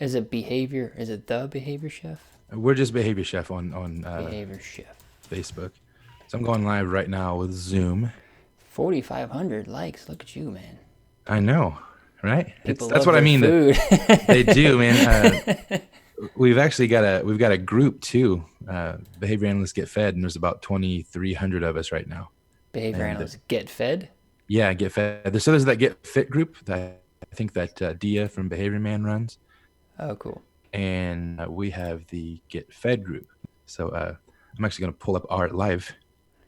Is it behavior? Is it the behavior chef? We're just Behavior Chef on Behavior chef. Facebook. So I'm going live right now with Zoom. 4,500 likes. Look at you, man. I know, right? People That's love what I their mean. food. They do, man. We've actually got a group too. Behavior analysts get fed, and there's about 2,300 of us right now. Behavior And analysts get fed. yeah, get fed. So there's that Get Fit group that I think that Dia from Behavior Man runs, Oh, cool. and we have the Get Fed group. So I'm actually going to pull up our live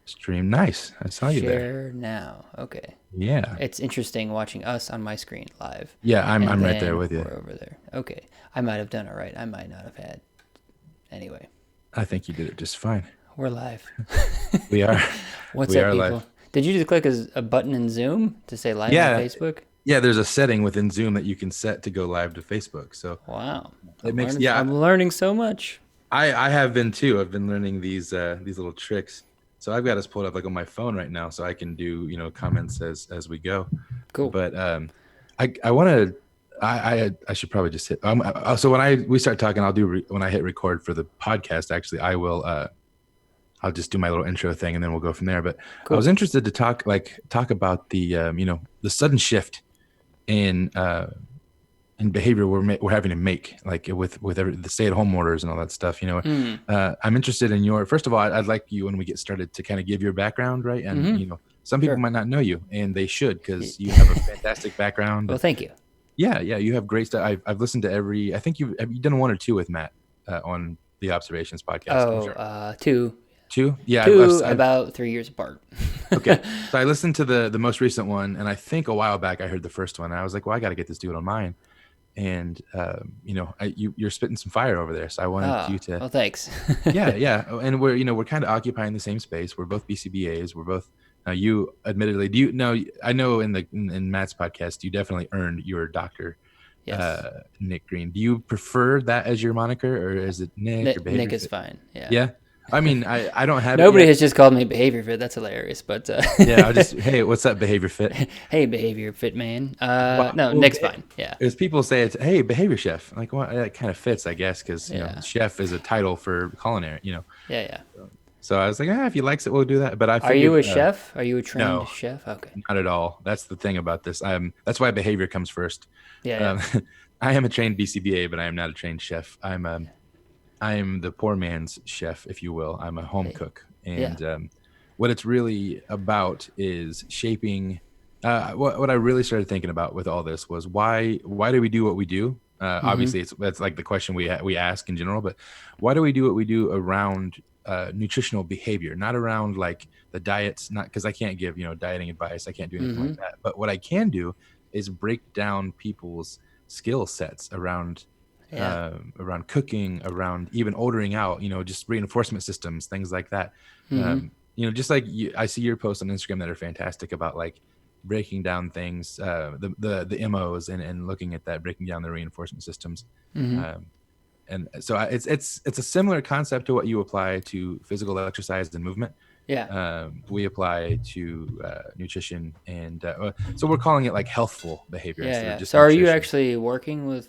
stream. Nice, I saw you there. Share now. Okay. Yeah, It's interesting watching us on my screen live. yeah, I'm And I'm right there then with you. we're over there. Okay. I might have done it right. I might not have had. Anyway, I think you did it just fine. we're live. We are, What's we up, are people? live. Did you just click a button in Zoom to say live on Yeah, Facebook? yeah. There's a setting within Zoom that you can set to go live to Facebook. So Wow. it makes I'm yeah. learning so much. I have been too. I've been learning these little tricks. So I've got us pulled up like on my phone right now, so I can do comments as we go. Cool. But I want to. I should probably just hit. So when we start talking, when I hit record for the podcast. Actually, I will. I'll just do my little intro thing, and then we'll go from there. But I Cool. was interested to talk about the the sudden shift in behavior we're having to make, like with the stay-at-home orders and all that stuff. I'm interested in your. First of all, I'd like you, when we get started, to kind of give your background, right? And some people Sure. might not know you, and they should, because you have a fantastic background. Well, thank you. Yeah, you have great stuff. I've listened to every. I think you've done one or two with Matt on the Observations podcast. I'm Oh, sure. two. Two? Yeah, Two about 3 years apart. okay. So I listened to the most recent one, and I think a while back I heard the first one, and I was like, well, I got to get this dude on mine. And you're spitting some fire over there, so I wanted you to. Well, thanks. Yeah, and we're kind of occupying the same space. We're both BCBAs. We're both. You admittedly, do you know? I know in Matt's podcast, you definitely earned your doctor. Yes. Nick Green. Do you prefer that as your moniker, or is it Nick or Behavior Nick is Fit? fine. Yeah. Yeah. I mean, I don't have Nobody it yet. has just called me Behavior Fit. That's hilarious. But Yeah, I'll just, hey, what's up, Behavior Fit? hey, Behavior Fit man. Wow. No, Well, Nick's fine. Yeah. As people say, it's, hey, Behavior Chef. Like, well, that kind of fits, I guess, because Yeah. chef is a title for culinary. Yeah. So I was like, if he likes it, we'll do that. But I Are you figured, a chef? Are you a trained no. chef? Okay. Not at all. That's the thing about this. That's why behavior comes first. Yeah. I am a trained BCBA, but I am not a trained chef. I am the poor man's chef, if you will. I'm a home cook, and what it's really about is shaping. What I really started thinking about with all this was why do we do what we do? Obviously, that's like the question we ask in general, but why do we do what we do around nutritional behavior, not around like the diets? Not because I can't give dieting advice. I can't do anything like that. But what I can do is break down people's skill sets around cooking, around even ordering out, just reinforcement systems, things like that. Just like I see your posts on Instagram that are fantastic about like breaking down things, the MOs and looking at that, breaking down the reinforcement systems. And so it's a similar concept to what you apply to physical exercise and movement. Yeah. We apply to nutrition, and so we're calling it like healthful behavior instead of just So are you nutrition. actually working with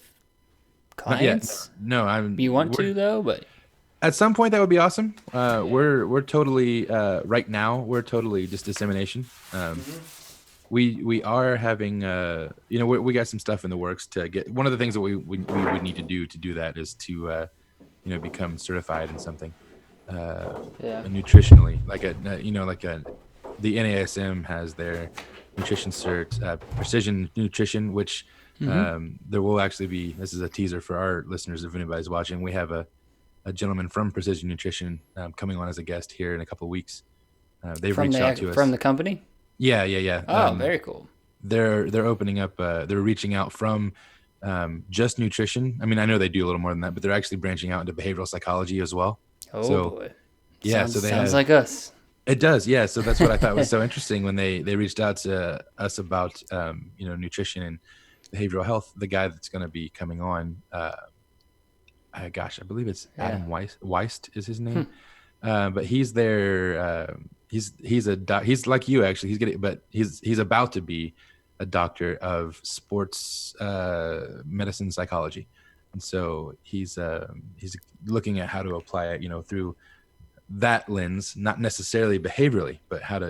Not yet. clients? No, You want to though, but at some point that would be awesome. We're totally right now we're totally just dissemination. We are having we got some stuff in the works to get. One of the things that we would need to do that is to become certified in something nutritionally, like the NASM has their nutrition cert, precision nutrition, which there will actually be. This is a teaser for our listeners if anybody's watching. We have a gentleman from Precision Nutrition coming on as a guest here in a couple of weeks. They've reached out to us from the company. Yeah. Oh, very cool. They're opening up. They're reaching out from just nutrition. I mean, I know they do a little more than that, but they're actually branching out into behavioral psychology as well. Oh boy. Yeah, Sounds, so they sounds have, like us. it does, yeah. So that's what I thought was so interesting when they reached out to us about nutrition and behavioral health. The guy that's going to be coming on, I believe it's Adam Weist is his name, but he's there. He's like you actually. He's about to be a doctor of sports medicine psychology. And so he's looking at how to apply it, through that lens, not necessarily behaviorally, but how to,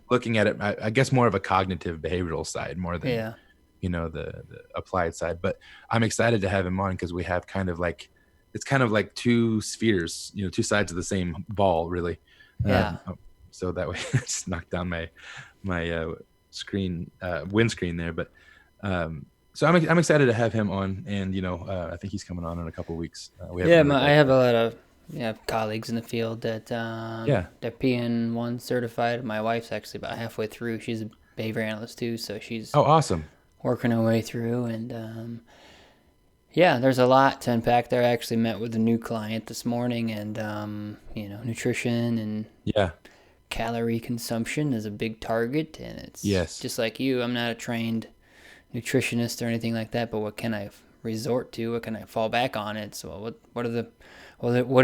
looking at it, I guess more of a cognitive behavioral side more than, Yeah. the applied side. But I'm excited to have him on because we have it's kind of like two spheres, two sides of the same ball, really. Yeah. So that way, I just knocked down my screen windscreen there. But so I'm excited to have him on, and I think he's coming on in a couple of weeks. We haven't Yeah, heard I back have yet. a lot of colleagues in the field that Yeah. they're PN1 certified. My wife's actually about halfway through. She's a behavior analyst too, so she's Oh, awesome. working her way through. And yeah, there's a lot to unpack there. I actually met with a new client this morning, and nutrition and Yeah. calorie consumption is a big target. And it's Yes. just like you. I'm not a trained nutritionist or anything like that, but what can I resort to? What can I fall back on? It. So what are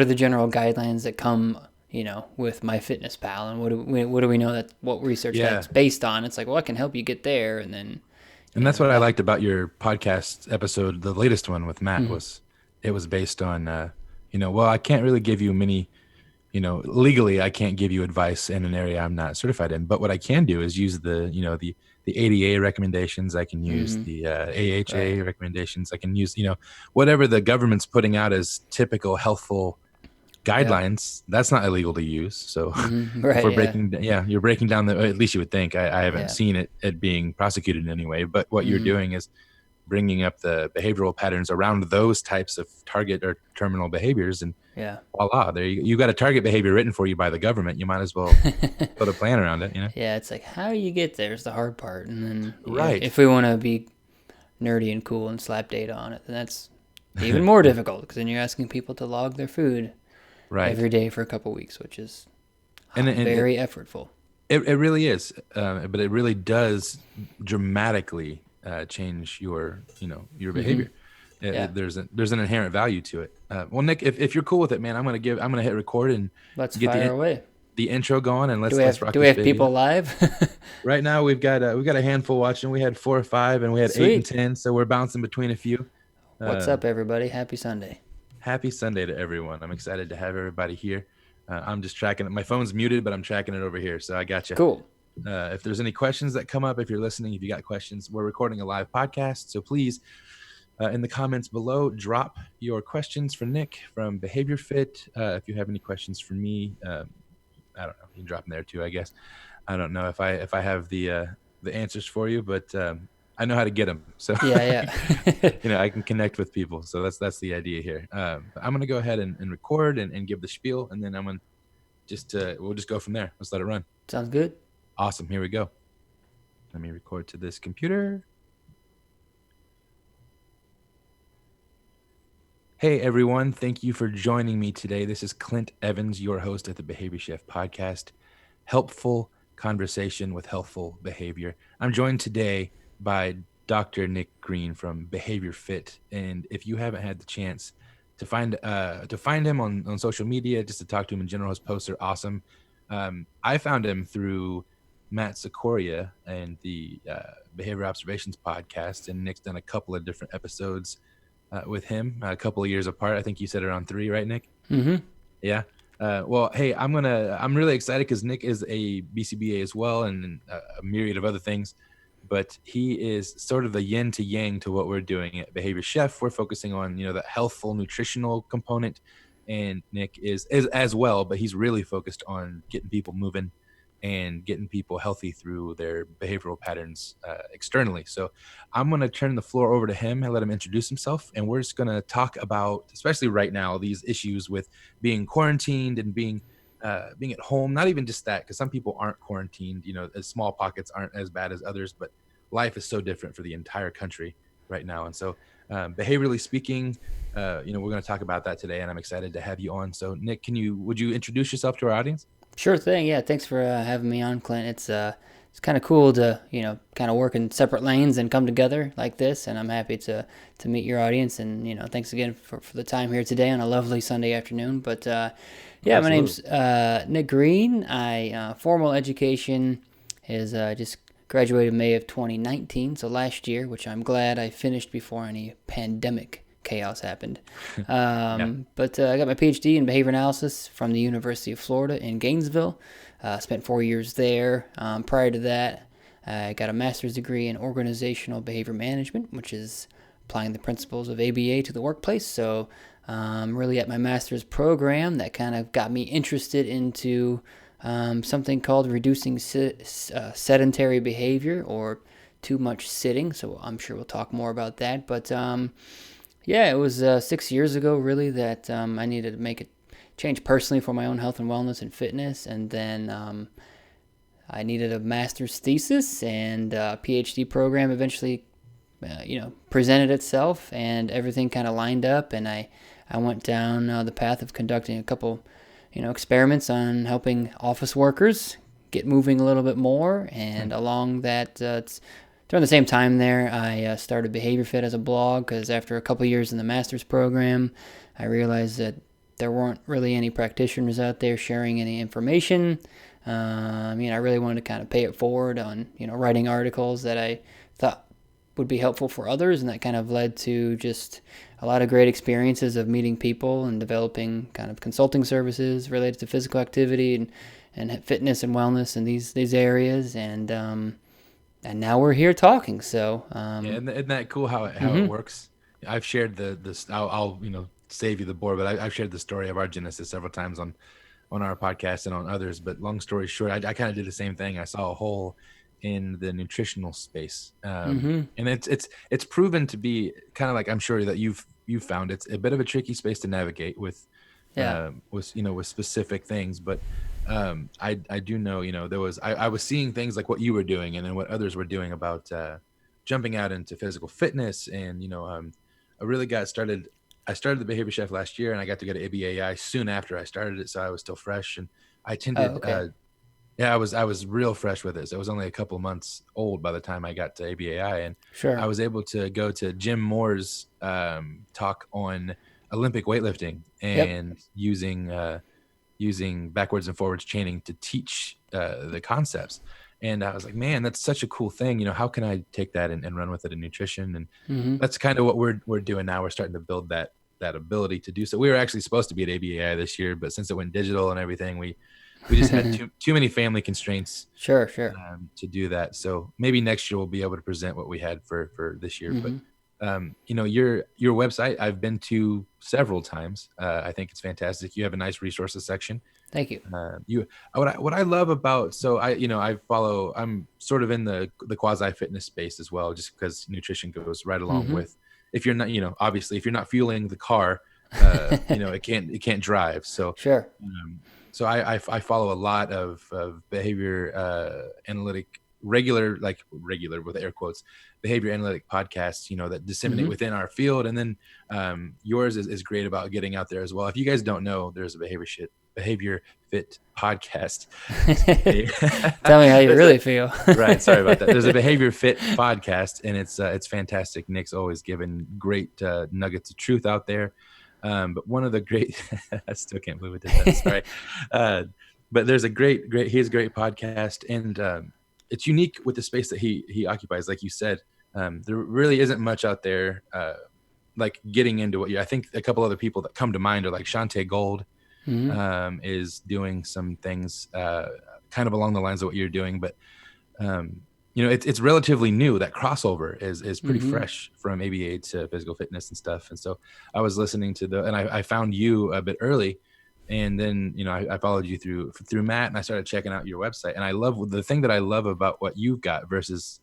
the general guidelines that come with MyFitnessPal, and what do we know that what research Yeah. that's based on? It's like, well, I can help you get there, and then And that's what I that. liked about your podcast episode, the latest one with Matt, Mm-hmm. was it was based on, well, I can't really give you many, legally, I can't give you advice in an area I'm not certified in. But what I can do is use the ADA recommendations. I can use Mm-hmm. the Right. AHA recommendations. I can use, whatever the government's putting out as typical healthful Yeah. guidelines. That's not illegal to use. So Mm-hmm. if Right. we're Yeah. you're breaking down at least you would think. I haven't Yeah. seen it being prosecuted in any way, but what you're Mm-hmm. doing is bringing up the behavioral patterns around those types of target or terminal behaviors, and Yeah. voila, there you got a target behavior written for you by the government. You might as well build a plan around it. Yeah. It's like how you get there is the hard part, and then Right. if we want to be nerdy and cool and slap data on it, then that's even more difficult because then you're asking people to log their food Right. every day for a couple weeks, which is And very effortful. it really is, but it really does dramatically change your Mm-hmm. behavior. Yeah. There's an inherent value to it. Well, Nick, if you're cool with it, man, I'm gonna hit record and Let's get fire away. the intro going, and Do let's rock we this have baby people up. live? Right now we've got a handful watching. We had 4 or 5, and we had 8 and Sweet. 10, so we're bouncing between a few. What's Um, up, everybody? Happy Sunday. Happy Sunday to everyone. I'm excited to have everybody here. I'm just tracking it. My phone's muted, but I'm tracking it over here, so I got you. Cool. If there's any questions that come up, if you're listening, if you got questions, we're recording a live podcast, so please, in the comments below, drop your questions for Nick from Behavior Fit. If you have any questions for me, I don't know, you can drop them there too, I guess. I don't know if I have the answers for you, but I know how to get them. So Yeah, yeah. I can connect with people. So that's the idea here. But I'm gonna go ahead and record and give the spiel, and then I'm gonna we'll just go from there. Let's let it run. Sounds good. Awesome. Here we go. Let me record to this computer. Hey everyone, thank you for joining me today. This is Clint Evans, your host at the Behavior Chef podcast. Helpful conversation with healthful behavior. I'm joined today by Dr. Nick Green from Behavior Fit, and if you haven't had the chance to find him on social media, just to talk to him in general, his posts are awesome. I found him through Matt Sikoria and the Behavior Observations podcast, and Nick's done a couple of different episodes with him, a couple of years apart. I think you said around 3, right, Nick? Mm-hmm. Yeah. Well, hey, I'm really excited because Nick is a BCBA as well, and a myriad of other things. But he is sort of the yin to yang to what we're doing at Behavior Chef. We're focusing on that healthful nutritional component, and Nick is as well. But he's really focused on getting people moving and getting people healthy through their behavioral patterns externally. So I'm going to turn the floor over to him and let him introduce himself. And we're just going to talk about, especially right now, these issues with being quarantined and being at home. Not even just that, because some people aren't quarantined. As small pockets aren't as bad as others, but life is so different for the entire country right now. And so behaviorally speaking, we're going to talk about that today, and I'm excited to have you on. So Nick, would you introduce yourself to our audience? Sure thing. Yeah, thanks for having me on, Clint. It's kind of cool to kind of work in separate lanes and come together like this, and I'm happy to meet your audience. And thanks again for the time here today on a lovely Sunday afternoon. But yeah, my name's Nick Green. I formal education is just graduated May of 2019, so last year, which I'm glad I finished before any pandemic chaos happened. Yeah. But I got my PhD in behavior analysis from the University of Florida in Gainesville. Spent 4 years there. Prior to that, I got a master's degree in organizational behavior management, which is applying the principles of ABA to the workplace. So, really at my master's program, that kind of got me interested into something called reducing sedentary behavior or too much sitting. So I'm sure we'll talk more about that. But yeah, it was 6 years ago, really, that I needed to make a change personally for my own health and wellness and fitness. And then I needed a master's thesis, and a PhD program eventually, presented itself, and everything kind of lined up. And I went down the path of conducting a couple, experiments on helping office workers get moving a little bit more. And along that, during the same time there, I started Behavior Fit as a blog, because after a couple years in the master's program, I realized that there weren't really any practitioners out there sharing any information. I really wanted to kind of pay it forward on, writing articles that I thought would be helpful for others, and that kind of led to just a lot of great experiences of meeting people and developing kind of consulting services related to physical activity and fitness and wellness in these areas. And now we're here talking. So Yeah, isn't that cool how it mm-hmm. works? I've shared this. I'll save you the bore, but I've shared the story of our genesis several times on our podcast and on others. But long story short, I kind of did the same thing. I saw a hole in the nutritional space, Mm-hmm. and it's proven to be kind of like, I'm sure that you've found, it's a bit of a tricky space to navigate Yeah. with specific things. But I do know, there was, I was seeing things like what you were doing and then what others were doing about jumping out into physical fitness. And I really got started. I started the Behavior Chef last year, and I got to go to ABAI soon after I started it, so I was still fresh. And I Oh, attended. okay. Yeah, I was real fresh with it. So it was only a couple months old by the time I got to ABAI, and I Sure. was able to go to Jim Moore's talk on Olympic weightlifting Yep. and using backwards and forwards chaining to teach the concepts. And I was like, man, that's such a cool thing. How can I take that and run with it in nutrition? And Mm-hmm. that's kind of what we're doing now. We're starting to build that ability to do so. We were actually supposed to be at ABAI this year, but since it went digital and everything, we just had too many family constraints Sure. Sure. to do that. So maybe next year we'll be able to present what we had for this year. But Mm-hmm. your website I've been to several times. I think it's fantastic. You have a nice resources section. Thank you. What I love about, so I'm sort of in the quasi fitness space as well, just because nutrition goes right along Mm-hmm. with, if you're not, obviously if you're not fueling the car, it can't drive. So Sure. so I follow a lot of behavior analytic regular with air quotes behavior analytic podcasts, that disseminate Mm-hmm. within our field. And then yours is great about getting out there as well. If you guys don't know, there's a behavior fit podcast. Tell me how you There's really feel. right, sorry about that. There's a behavior fit podcast, and it's fantastic. Nick's always given great nuggets of truth out there. But one of the great, I still can't believe it did that. Sorry. But there's he has a great podcast, and it's unique with the space that he occupies. Like you said, there really isn't much out there, like getting into I think a couple other people that come to mind are like Shantae Gold, Mm-hmm. is doing some things, kind of along the lines of what you're doing. But, it's relatively new. That crossover is pretty Mm-hmm. fresh from ABA to physical fitness and stuff. And so I was listening to and I found you a bit early, and then, I followed you through Matt, and I started checking out your website. And the thing that I love about what you've got versus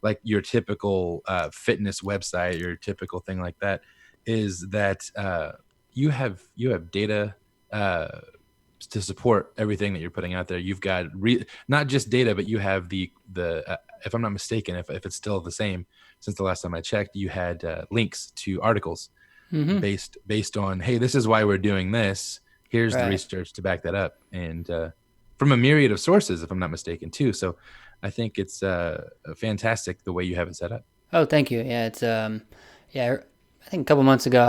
like your typical fitness website, your typical thing like that, is that you have data to support everything that you're putting out there. You've got not just data, but you have the if I'm not mistaken, if it's still the same since the last time I checked, you had links to articles Mm-hmm. based on, hey, this is why we're doing this. Here's the Right. research to back that up, and from a myriad of sources, if I'm not mistaken, too. So I think it's fantastic the way you have it set up. Oh, thank you. Yeah, it's yeah. I think a couple months ago,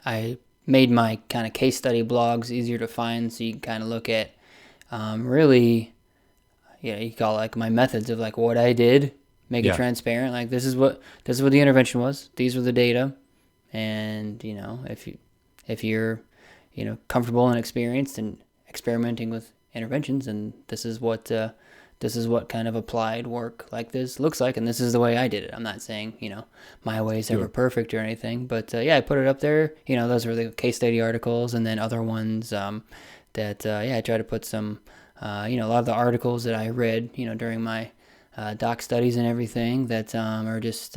I made my kind of case study blogs easier to find, so you can kind of look at really, you call it like my methods of like what I did, make it Yeah. transparent. Like this is what the intervention was. These were the data, And if you're comfortable and experienced and experimenting with interventions, and this is what kind of applied work like this looks like, and this is the way I did it. I'm not saying my way is ever Sure. perfect or anything, but yeah, I put it up there. Those were the case study articles, and then other ones that yeah, I try to put some a lot of the articles that I read during my doc studies and everything that are just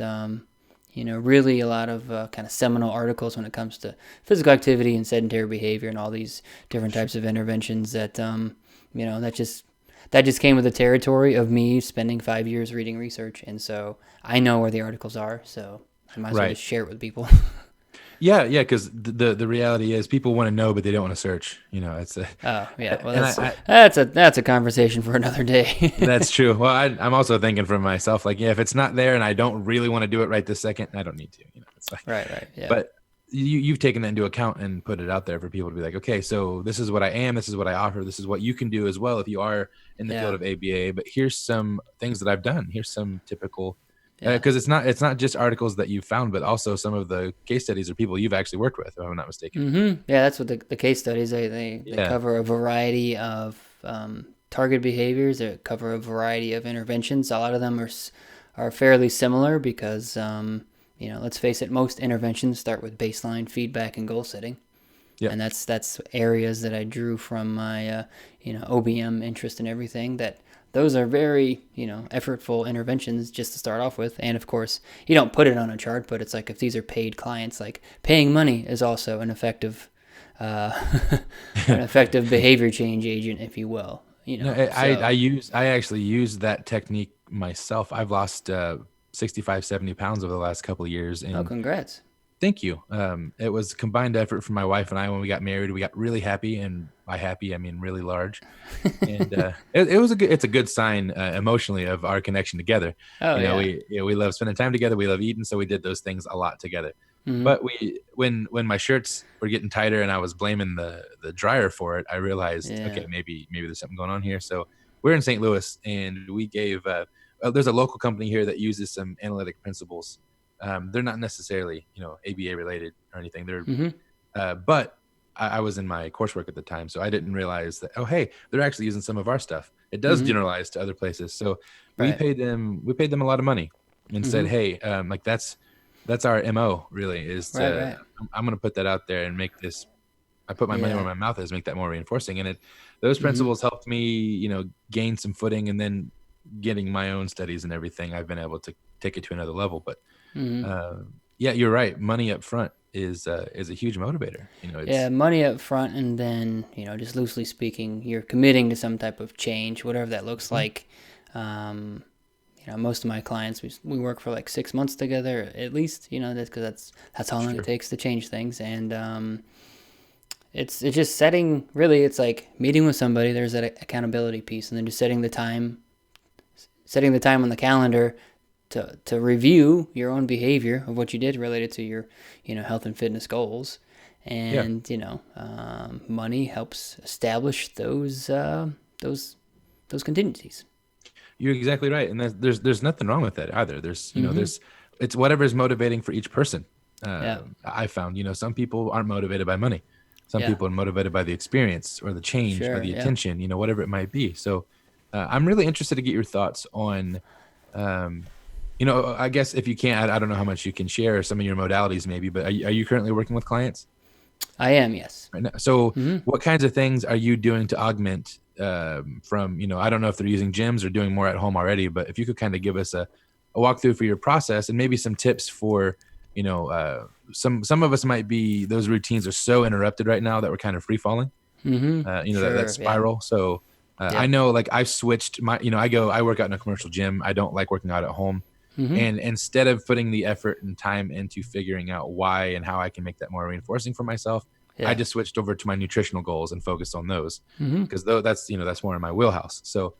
really a lot of kind of seminal articles when it comes to physical activity and sedentary behavior and all these different Sure. types of interventions that that just came with the territory of me spending 5 years reading research, and so I know where the articles are, so I might as well Right. just share it with people. Yeah, yeah, because the reality is people want to know, but they don't want to search. It's a, Oh yeah, well and that's a conversation for another day. that's true. Well, I'm also thinking for myself, like, yeah, if it's not there and I don't really want to do it right this second, I don't need to. It's like, Right, right, yeah. but you've taken that into account and put it out there for people to be like, okay, so this is what I am, this is what I offer, this is what you can do as well if you are in the field Yeah, of ABA. But here's some things that I've done. Here's some typical, yeah. because it's not just articles that you've found, but also some of the case studies are people you've actually worked with, if I'm not mistaken. Yeah, that's what the case studies, they Yeah. cover a variety of target behaviors. They cover a variety of interventions. A lot of them are fairly similar because let's face it, most interventions start with baseline feedback and goal setting, Yeah. and that's areas that I drew from my OBM interest and everything. That those are very effortful interventions just to start off with, and of course you don't put it on a chart, but it's like if these are paid clients, like paying money is also an effective uh, an effective behavior change agent, if you will. No, So I actually use that technique myself. I've lost 65, 70 pounds over the last couple of years, oh, and congrats. thank you. It was combined effort from my wife and I when we got married. We got really happy, and by happy I mean really large. And it's a good sign emotionally of our connection together. Oh yeah. We love spending time together. We love eating, so we did those things a lot together. Mm-hmm. But when my shirts were getting tighter and I was blaming the dryer for it, I realized, Yeah. okay, maybe there's something going on here. So we're in St. Louis, and we gave there's a local company here that uses some analytic principles. They're not necessarily ABA related or anything. Mm-hmm. But I was in my coursework at the time, so I didn't realize that. Oh, hey, they're actually using some of our stuff. It does Mm-hmm. generalize to other places. So Right. we paid them a lot of money and said, Mm-hmm. hey, like that's our mo really is Right. to Right. I'm going to put that out there and make this. I put my money where Yeah. my mouth is, make that more reinforcing. And those Mm-hmm. principles helped me, gain some footing, and then getting my own studies and everything. I've been able to take it to another level. But Mm-hmm. uh, yeah, you're right. Money up front is a huge motivator. Yeah, It's money up front, and then just loosely speaking, you're committing to some type of change, whatever that looks Mhm. like. Um, most of my clients, we work for like 6 months together at least. That's because that's how long it Sure. takes to change things, and it's just setting. Really, it's like meeting with somebody. There's that accountability piece, and then just setting the time on the calendar to review your own behavior of what you did related to your health and fitness goals, Yeah, and money helps establish those contingencies. you're exactly right, and there's nothing wrong with that either. Mm-hmm. It's whatever is motivating for each person. Yeah. I found some people aren't motivated by money, some Yeah. people are motivated by the experience or the change or Sure. the Yeah. attention, whatever it might be. So I'm really interested to get your thoughts on, um, I guess if you can't, I don't know how much you can share some of your modalities maybe, but are you currently working with clients I am. Yes. right now? So Mm-hmm. what kinds of things are you doing to augment from, I don't know if they're using gyms or doing more at home already, but if you could kind of give us a walkthrough for your process and maybe some tips for, some of us might be, those routines are so interrupted right now that we're kind of free falling, Mm-hmm. that Sure. Yeah. spiral. So I Yep. know like I've switched my, I work out in a commercial gym. I don't like working out at home. Mm-hmm. And instead of putting the effort and time into figuring out why and how I can make that more reinforcing for myself, I Yeah. just switched over to my nutritional goals and focused on those Mm-hmm. because though that's more in my wheelhouse. So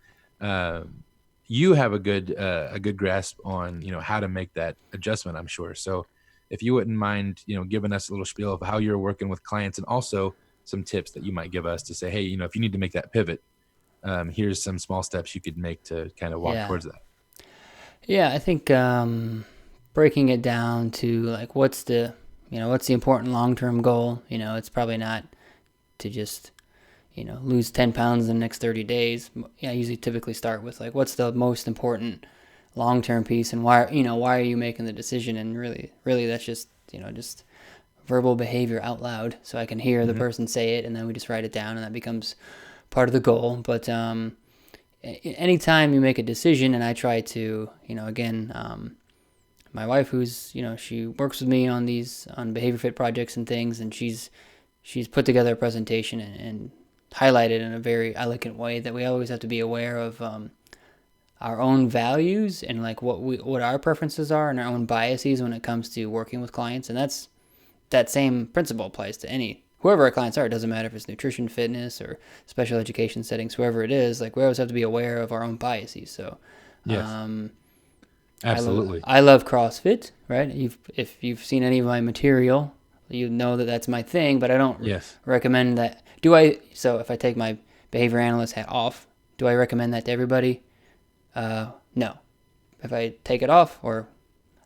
you have a good grasp on how to make that adjustment, I'm sure. So if you wouldn't mind giving us a little spiel of how you're working with clients and also some tips that you might give us to say, hey, if you need to make that pivot, here's some small steps you could make to kind of walk Yeah. towards that. Yeah. I think breaking it down to like what's the important long-term goal? It's probably not to just, lose 10 pounds in the next 30 days. I usually typically start with like, what's the most important long-term piece, and why are you making the decision? And really that's just, just verbal behavior out loud, so I can hear the person say it, and then we just write it down, and that becomes part of the goal. But anytime you make a decision, and I try to, again, my wife, who's, she works with me on behavior fit projects and things, and she's put together a presentation and highlighted in a very elegant way that we always have to be aware of our own values and like what our preferences are and our own biases when it comes to working with clients. And that same principle applies to whoever our clients are. It doesn't matter if it's nutrition, fitness, or special education settings, whoever it is. Like, we always have to be aware of our own biases. So, yes, absolutely. I love CrossFit, right? If you've seen any of my material, you know that that's my thing, but I don't recommend that. So if I take my behavior analyst hat off, do I recommend that to everybody? No. If I take it off, or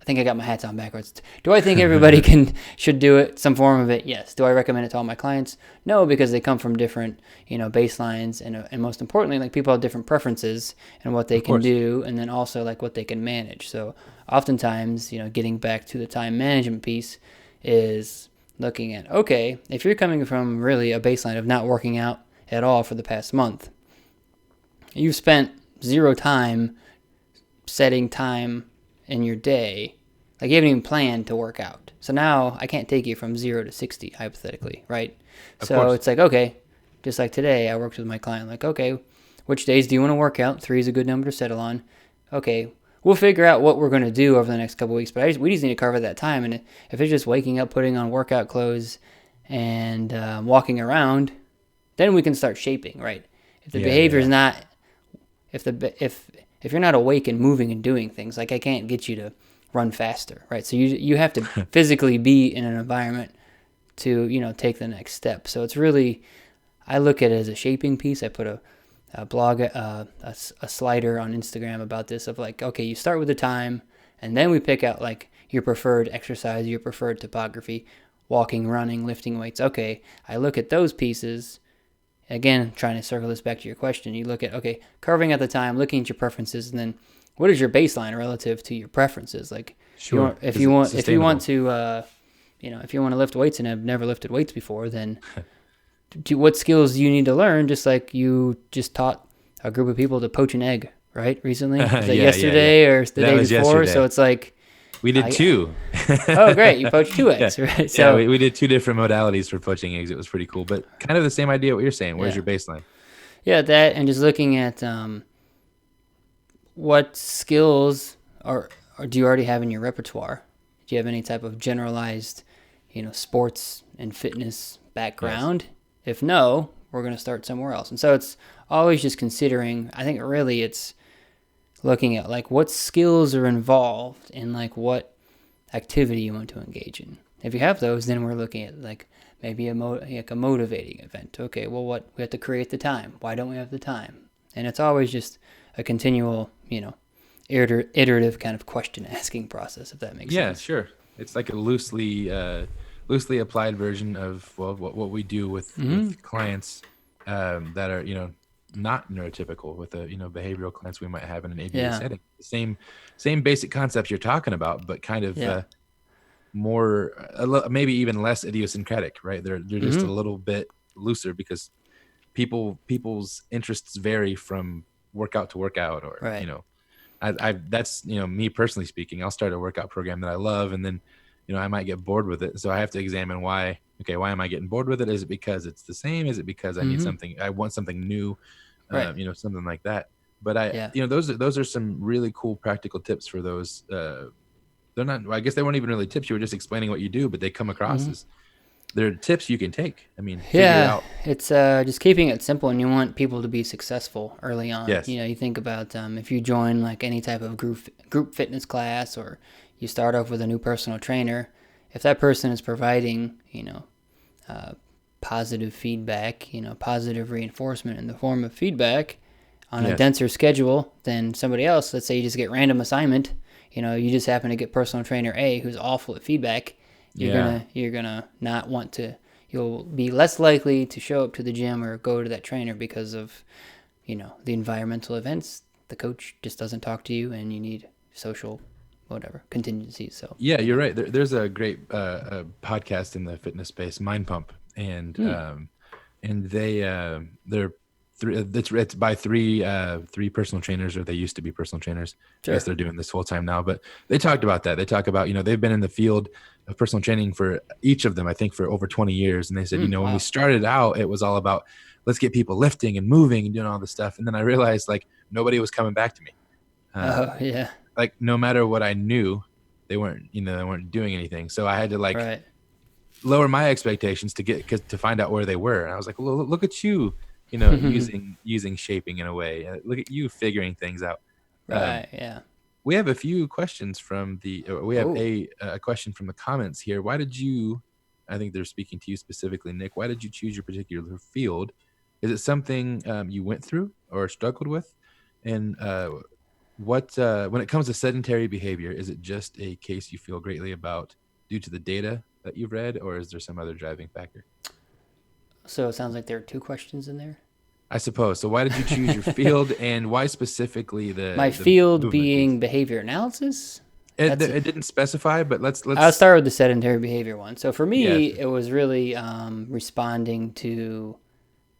I think I got my hats on backwards. Do I think everybody should do it, some form of it? Yes. Do I recommend it to all my clients? No, because they come from different, baselines, and most importantly, like, people have different preferences and what they can do, and then also like what they can manage. So oftentimes, getting back to the time management piece is looking at, okay, if you're coming from really a baseline of not working out at all for the past month, you've spent zero time setting time in your day. Like, you haven't even planned to work out. So now I can't take you from 0 to 60, hypothetically, right? Of course. It's like, okay, just like today, I worked with my client, like, okay, which days do you want to work out? 3 is a good number to settle on. Okay, we'll figure out what we're going to do over the next couple of weeks, but we just need to carve out that time. And if it's just waking up, putting on workout clothes, and walking around, then we can start shaping, right? If the behavior is not, if you're not awake and moving and doing things, like, I can't get you to run faster, right? So you have to physically be in an environment to, take the next step. So it's really, I look at it as a shaping piece. I put a blog, a slider on Instagram about this, of like, okay, you start with the time, and then we pick out like your preferred exercise, your preferred topography, walking, running, lifting weights. Okay, I look at those pieces. Again, trying to circle this back to your question, you look at, okay, carving out the time, looking at your preferences, and then what is your baseline relative to your preferences? Like, sure, if you want to lift weights and have never lifted weights before, then what skills do you need to learn? Just like you just taught a group of people to poach an egg, right? Recently, was that yesterday or the day before? Yesterday. So it's like, we did 2. Oh, great! You poached 2 eggs, right? So we did 2 different modalities for poaching eggs. It was pretty cool, but kind of the same idea. What you're saying? Where's your baseline? Yeah, that, and just looking at what skills or do you already have in your repertoire? Do you have any type of generalized, sports and fitness background? Yes. If no, we're going to start somewhere else. And so it's always just considering. I think really it's looking at like what skills are involved in like what activity you want to engage in. If you have those, then we're looking at like maybe a motivating event. Okay, well, we have to create the time. Why don't we have the time? And it's always just a continual, iterative kind of question asking process, if that makes sense. Yeah, sure. It's like a loosely applied version of what we do with clients that are not neurotypical, with the behavioral clients we might have in an ABA setting. The same basic concepts you're talking about, but kind of more, maybe even less idiosyncratic, right? They're just a little bit looser because people's interests vary from workout to workout, or that's me personally speaking. I'll start a workout program that I love, and then I might get bored with it. So I have to examine why. Okay, why am I getting bored with it? Is it because it's the same? Is it because I need something? I want something new, something like that. But those are some really cool practical tips for those. They're not. I guess they weren't even really tips. You were just explaining what you do, but they come across as they're tips you can take. I mean, figure it out. It's just keeping it simple, and you want people to be successful early on. Yes. You think about if you join like any type of group fitness class, or you start off with a new personal trainer. If that person is providing, positive feedback, positive reinforcement in the form of feedback on a denser schedule than somebody else. Let's say you just get random assignment, you just happen to get personal trainer A who's awful at feedback, Yeah. You're gonna not want to. You'll be less likely to show up to the gym or go to that trainer because of, the environmental events. The coach just doesn't talk to you, and you need social, whatever contingencies. So Yeah, you're right. There's a great podcast in the fitness space, Mind Pump, and they're three. It's by three personal trainers, or they used to be personal trainers. I guess sure. they're doing this full time now. But they talked about that. They talk about they've been in the field of personal training for each of them, I think, for over 20 years. And they said when we Wow. started out, it was all about let's get people lifting and moving and doing all this stuff. And then I realized like nobody was coming back to me. Oh Um, yeah. like no matter what I knew, they weren't doing anything. So I had to like Right. lower my expectations to find out where they were. And I was like, well, look at you, using shaping in a way. Look at you figuring things out. Um, Right. Yeah. we have a few questions we have Oh. a question from the comments here. Why did you, I think they're speaking to you specifically, Nick, why did you choose your particular field? Is it something you went through or struggled with? And when it comes to sedentary behavior, is it just a case you feel greatly about due to the data that you've read, or is there some other driving factor? So it sounds like there are two questions in there. I suppose. So why did you choose your field, and why specifically My the field movement piece? being behavior analysis. It, That's it didn't specify, but I'll let's start with the sedentary behavior one. So for yeah, me, it was really responding to,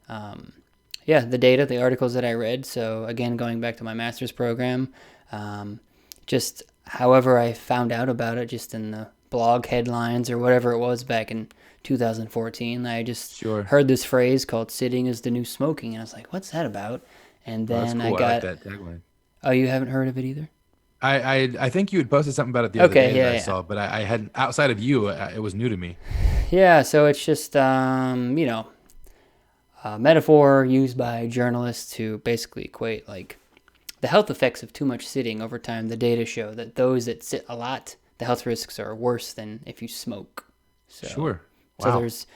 the data, the articles that I read. So again, going back to my master's program, um, just however I found out about it, just in the blog headlines or whatever it was back in 2014, I just sure. heard this phrase called "sitting is the new smoking," and I was like, "What's that about?" And Well, that's then I cool. I like got, that tagline. oh, you haven't heard of it either? I think you had posted something about it the other Okay, day that yeah, I yeah. saw, but I hadn't, outside of you, it was new to me. Yeah, so it's just, a metaphor used by journalists to basically equate like the health effects of too much sitting over time. The data show that those that sit a lot, the health risks are worse than if you smoke. So, Sure. so Wow. there's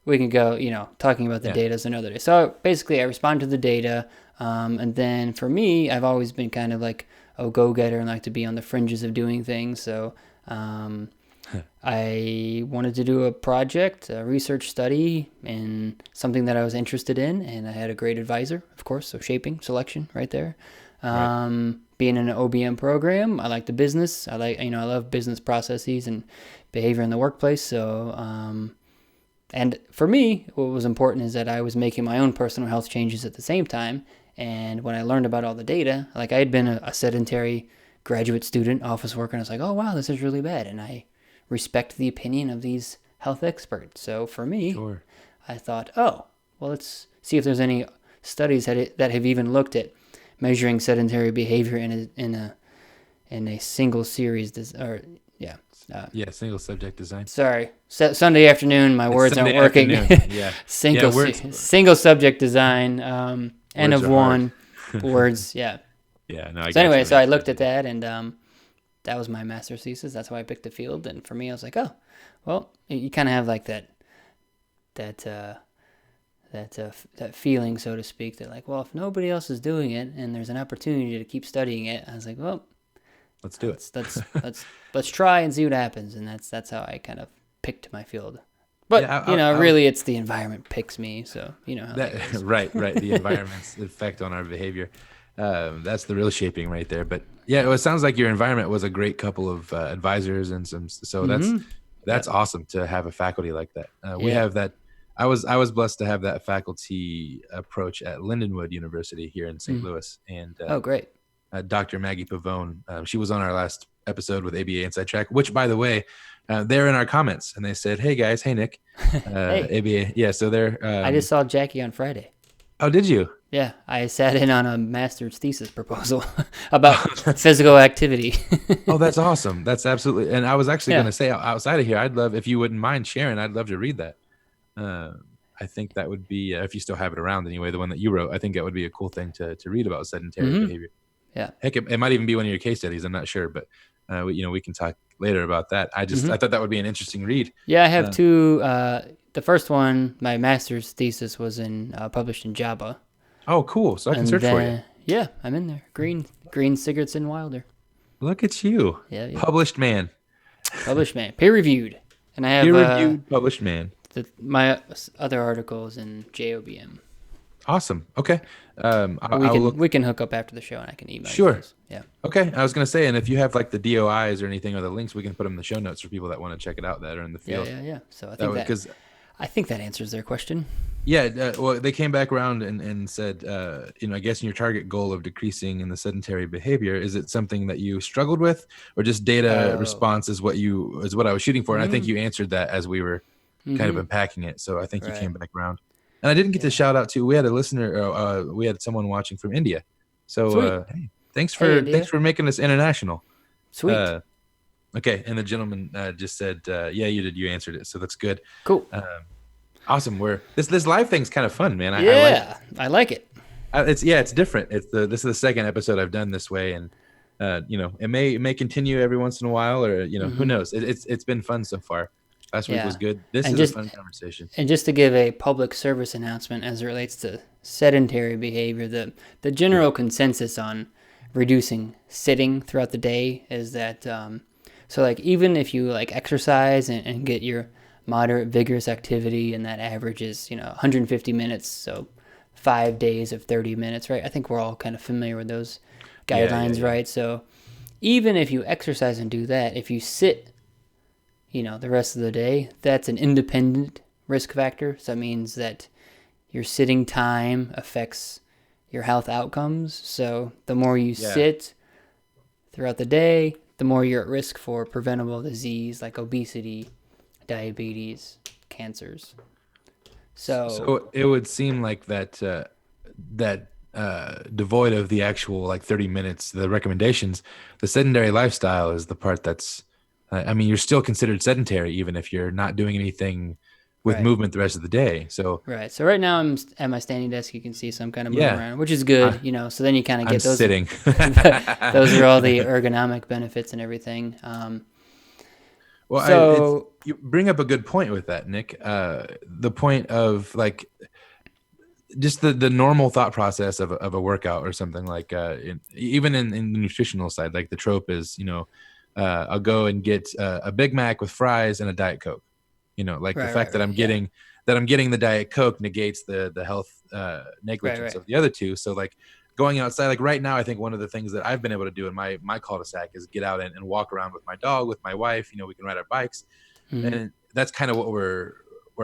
we can go, talking about the Yeah. data is another day. So basically, I respond to the data, and then for me, I've always been kind of like a go-getter and like to be on the fringes of doing things. So um, I wanted to do a project, a research study, in something that I was interested in, and I had a great advisor, of course. So shaping, selection, right there. Right. Being in an OBM program, I like the business. I love business processes and behavior in the workplace. So and for me, what was important is that I was making my own personal health changes at the same time. And when I learned about all the data, like I had been a sedentary graduate student, office worker, and I was like, oh, wow, this is really bad. And I respect the opinion of these health experts. So for me, Sure. I thought, oh, well, let's see if there's any studies that have even looked at measuring sedentary behavior in a single series, or yeah. Yeah. Single subject design. Sorry, Sunday afternoon. My It's words aren't Sunday working. afternoon. Yeah. Yeah. Words. Single subject design. N Words of are hard. one words. Yeah. Yeah. No, I So got anyway, you. so I looked at that, and that was my master's thesis. That's why I picked the field. And for me, I was like, oh, well, you kind of have like that that feeling, so to speak, that like, well, if nobody else is doing it and there's an opportunity to keep studying it, I was like, well, Let's do it. let's try and see what happens. And that's how I kind of picked my field. But Yeah. I was really, it's the environment picks me. So you know how that that goes. right. Right. The environment's effect on our behavior. That's the real shaping right there. But yeah, it sounds like your environment was a great couple of advisors and some. So Mm-hmm. that's Yep. awesome to have a faculty like that. We Yeah. have that. I was blessed to have that faculty approach at Lindenwood University here in St. Mm. Louis, and Oh, great. Dr. Maggie Pavone. She was on our last episode with ABA Inside Track, which, by the way, they're in our comments, and they said, "Hey guys, hey Nick, Hey, ABA." Yeah, so they're. I just saw Jackie on Friday. Oh, did you? Yeah, I sat in on a master's thesis proposal about physical activity. Oh, that's awesome. That's absolutely. And I was actually going Yeah. to say outside of here, I'd love if you wouldn't mind sharing. I'd love to read that. Uh, I think that would be if you still have it around anyway. The one that you wrote, I think that would be a cool thing to read about sedentary Mm-hmm. behavior. Yeah. Heck, it might even be one of your case studies. I'm not sure, but we can talk later about that. I Mm-hmm. thought that would be an interesting read. Yeah, I have Uh, two. The first one, my master's thesis was published in JABA, oh, cool. So I can and search for you. then yeah, I'm in there. Green, Sigurdsson, Wilder. Look at you, Yeah, yeah. published man. Published, man. Peer reviewed. And I have Peer-reviewed, published man. my other articles in JOBM. Awesome. Okay. But I'll look. we can hook up after the show and I can email you Sure. those. Yeah. Okay. I was gonna say, and if you have like the DOIs or anything or the links, we can put them in the show notes for people that want to check it out that are in the Yeah, field. yeah, yeah. So Because I think that answers their question. yeah, well, they came back around and said, I guess in your target goal of decreasing in the sedentary behavior, is it something that you struggled with, or just data response is what I was shooting for? And I think you answered that as we were kind of unpacking it. So I think you came back around. And I didn't get to shout out to. We had a listener. We had someone watching from India. So hey, thanks for making us international. Sweet. Okay, and the gentleman just said, "Yeah, you did. You answered it. So that's good. Cool. Awesome. This live thing's kind of fun, man. I like it. It's different. This is the second episode I've done this way, and it may continue every once in a while, or who knows. It's been fun so far. Last week was good. This is a fun conversation. And just to give a public service announcement as it relates to sedentary behavior, the general consensus on reducing sitting throughout the day is that so like even if you like exercise and get your moderate vigorous activity, and that average is 150 minutes, so 5 days of 30 minutes, right? I think we're all kind of familiar with those guidelines, right? So even if you exercise and do that, if you sit the rest of the day, that's an independent risk factor. So that means that your sitting time affects your health outcomes. So the more you sit throughout the day, the more you're at risk for preventable disease like obesity, diabetes, cancers. So it would seem like that devoid of the actual like 30 minutes, the recommendations, the sedentary lifestyle is the part that's you're still considered sedentary even if you're not doing anything with movement the rest of the day. So right now I'm at my standing desk. You can see some kind of moving around, which is good. So then you kind of get those sitting. Those are all the ergonomic benefits and everything. You bring up a good point with that, Nick. The point of like just the normal thought process of a workout or something like even in the nutritional side, like the trope is I'll go and get a Big Mac with fries and a Diet Coke. The fact that I'm getting the Diet Coke negates the health negligence of the other two. So like going outside, like right now, I think one of the things that I've been able to do in my cul-de-sac is get out and walk around with my dog, with my wife. We can ride our bikes, and that's kind of what we're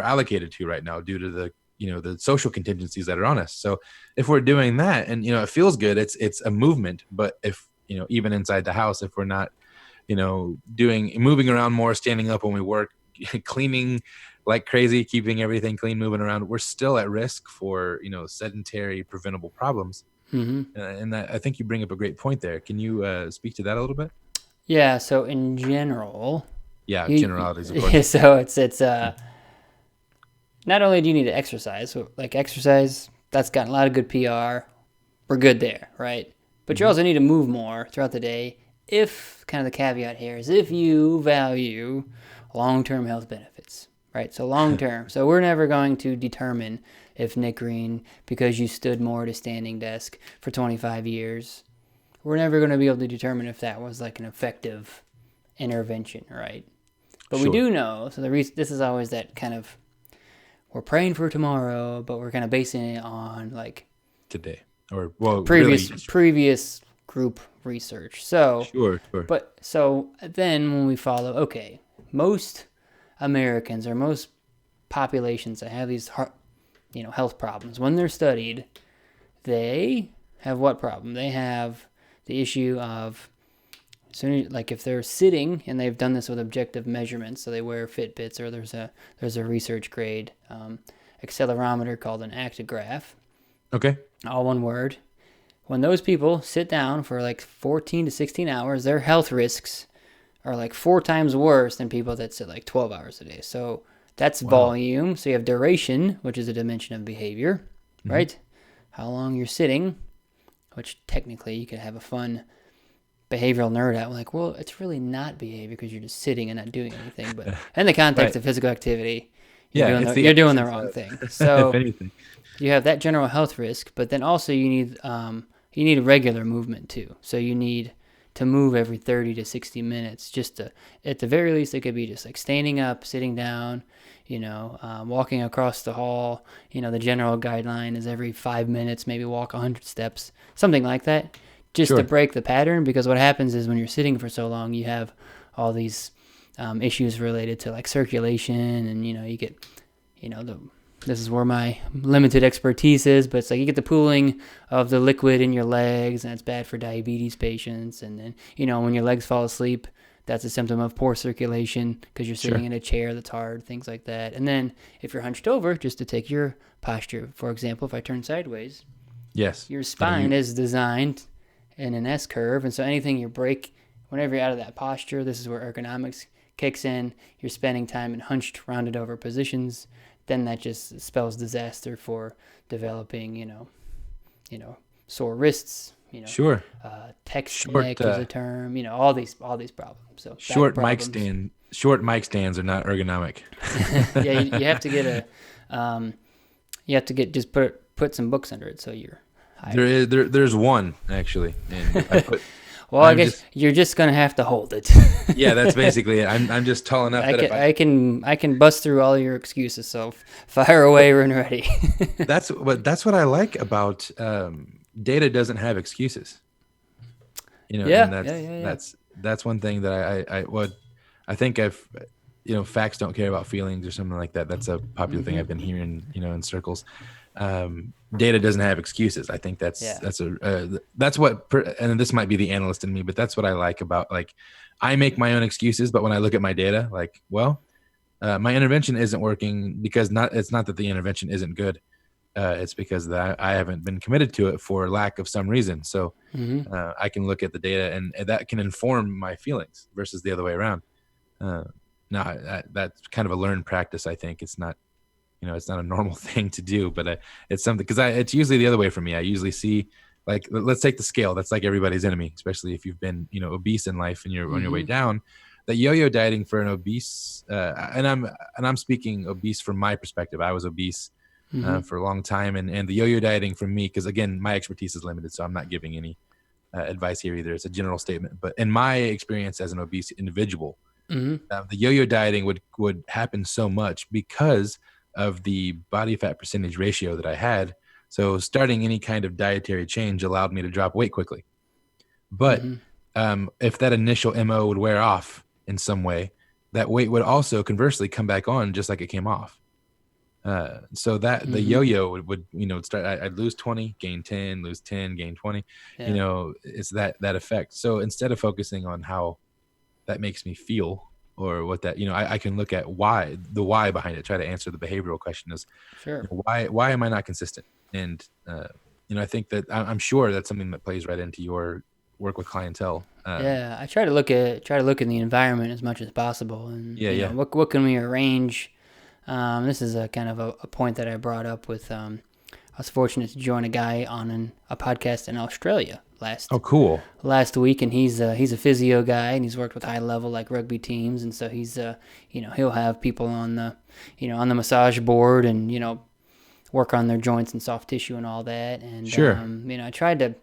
allocated to right now due to the the social contingencies that are on us. So if we're doing that and it feels good, it's a movement. But if even inside the house, if we're not moving around more, standing up when we work, cleaning like crazy, keeping everything clean, moving around, we're still at risk for sedentary preventable problems. And that, I think you bring up a great point there. Can you speak to that a little bit? Yeah. So in general, generalities, of course. So it's not only do you need to exercise, so like exercise, that's gotten a lot of good PR. We're good there, right? But you also need to move more throughout the day. If kind of the caveat here is if you value long-term health benefits, right? So long-term. So we're never going to determine if Nick Green, because you stood more at a standing desk for 25 years, we're never going to be able to determine if that was like an effective intervention, right? But we do know, so this is always that kind of, we're praying for tomorrow, but we're kind of basing it on like today or previous group research. So sure. But so then when we follow, okay, most Americans or most populations that have these health problems, when they're studied, they have what problem? They have the issue of like if they're sitting, and they've done this with objective measurements, so they wear Fitbits, or there's a research grade accelerometer called an actigraph. Okay. All one word. When those people sit down for like 14 to 16 hours, their health risks are like 4 times worse than people that sit like 12 hours a day. So that's volume. So you have duration, which is a dimension of behavior, right? How long you're sitting, which technically you could have a fun behavioral nerd out. Like, well, it's really not behavior because you're just sitting and not doing anything. But in the context of physical activity, you're doing the wrong thing. So you have that general health risk, but then also you need regular movement too. So you need to move every 30 to 60 minutes. Just to, at the very least, it could be just like standing up, sitting down, walking across the hall. The general guideline is every 5 minutes, maybe walk 100 steps, something like that, just to Sure. break the pattern. Because what happens is when you're sitting for so long, you have all these issues related to like circulation, and you get, this is where my limited expertise is, but it's like you get the pooling of the liquid in your legs, and it's bad for diabetes patients. And then, when your legs fall asleep, that's a symptom of poor circulation because you're sitting Sure. in a chair that's hard, things like that. And then if you're hunched over, just to take your posture, for example, if I turn sideways, Yes. your Yeah, spine is designed in an S curve. And so anything you break, whenever you're out of that posture, this is where ergonomics kicks in. You're spending time in hunched, rounded over positions. Then that just spells disaster for developing, sore wrists, sure. text Short neck is a term, all these problems. So back short mic problems. stand short mic stands are not ergonomic. Yeah, you have to get just put some books under it so you're higher. There's one actually, and I put. Well, I I'm guess just you're just gonna have to hold it. yeah, that's basically it. I'm just tall enough that if I can bust through all your excuses. So fire away when ready. that's what I like about data doesn't have excuses. And Yeah. that's one thing that I think facts don't care about feelings or something like that. That's a popular thing I've been hearing, in circles. Data doesn't have excuses. I think that's and this might be the analyst in me, but that's what I like about, like, I make my own excuses, but when I look at my data, like, well, my intervention isn't working because it's not that the intervention isn't good. It's because that I haven't been committed to it for lack of some reason. So I can look at the data and that can inform my feelings versus the other way around. Now that's kind of a learned practice. I think it's not, it's not a normal thing to do, but it's something, because it's usually the other way for me. I usually see, like, let's take the scale. That's like everybody's enemy, especially if you've been, obese in life and you're on your way down. That yo-yo dieting for an obese, and I'm speaking obese from my perspective. I was obese for a long time, and the yo-yo dieting for me, because again, my expertise is limited, so I'm not giving any advice here either. It's a general statement, but in my experience as an obese individual, the yo-yo dieting would happen so much because of the body fat percentage ratio that I had. So starting any kind of dietary change allowed me to drop weight quickly. But if that initial MO would wear off in some way, that weight would also conversely come back on just like it came off. So that the yo-yo would start, I'd lose 20, gain 10, lose 10, gain 20, it's that effect. So instead of focusing on how that makes me feel or what that, I can look at the why behind it, try to answer the behavioral question is, Sure. Why am I not consistent? And, I think that I'm sure that's something that plays right into your work with clientele. Yeah, I try to look in the environment as much as possible, and what can we arrange. This is a kind of a point that I brought up with. I was fortunate to join a guy on a podcast in Australia cool. last week, and he's a physio guy, and he's worked with high level like rugby teams, and so he's he'll have people on the on the massage board and work on their joints and soft tissue and all that. And Sure. I tried to,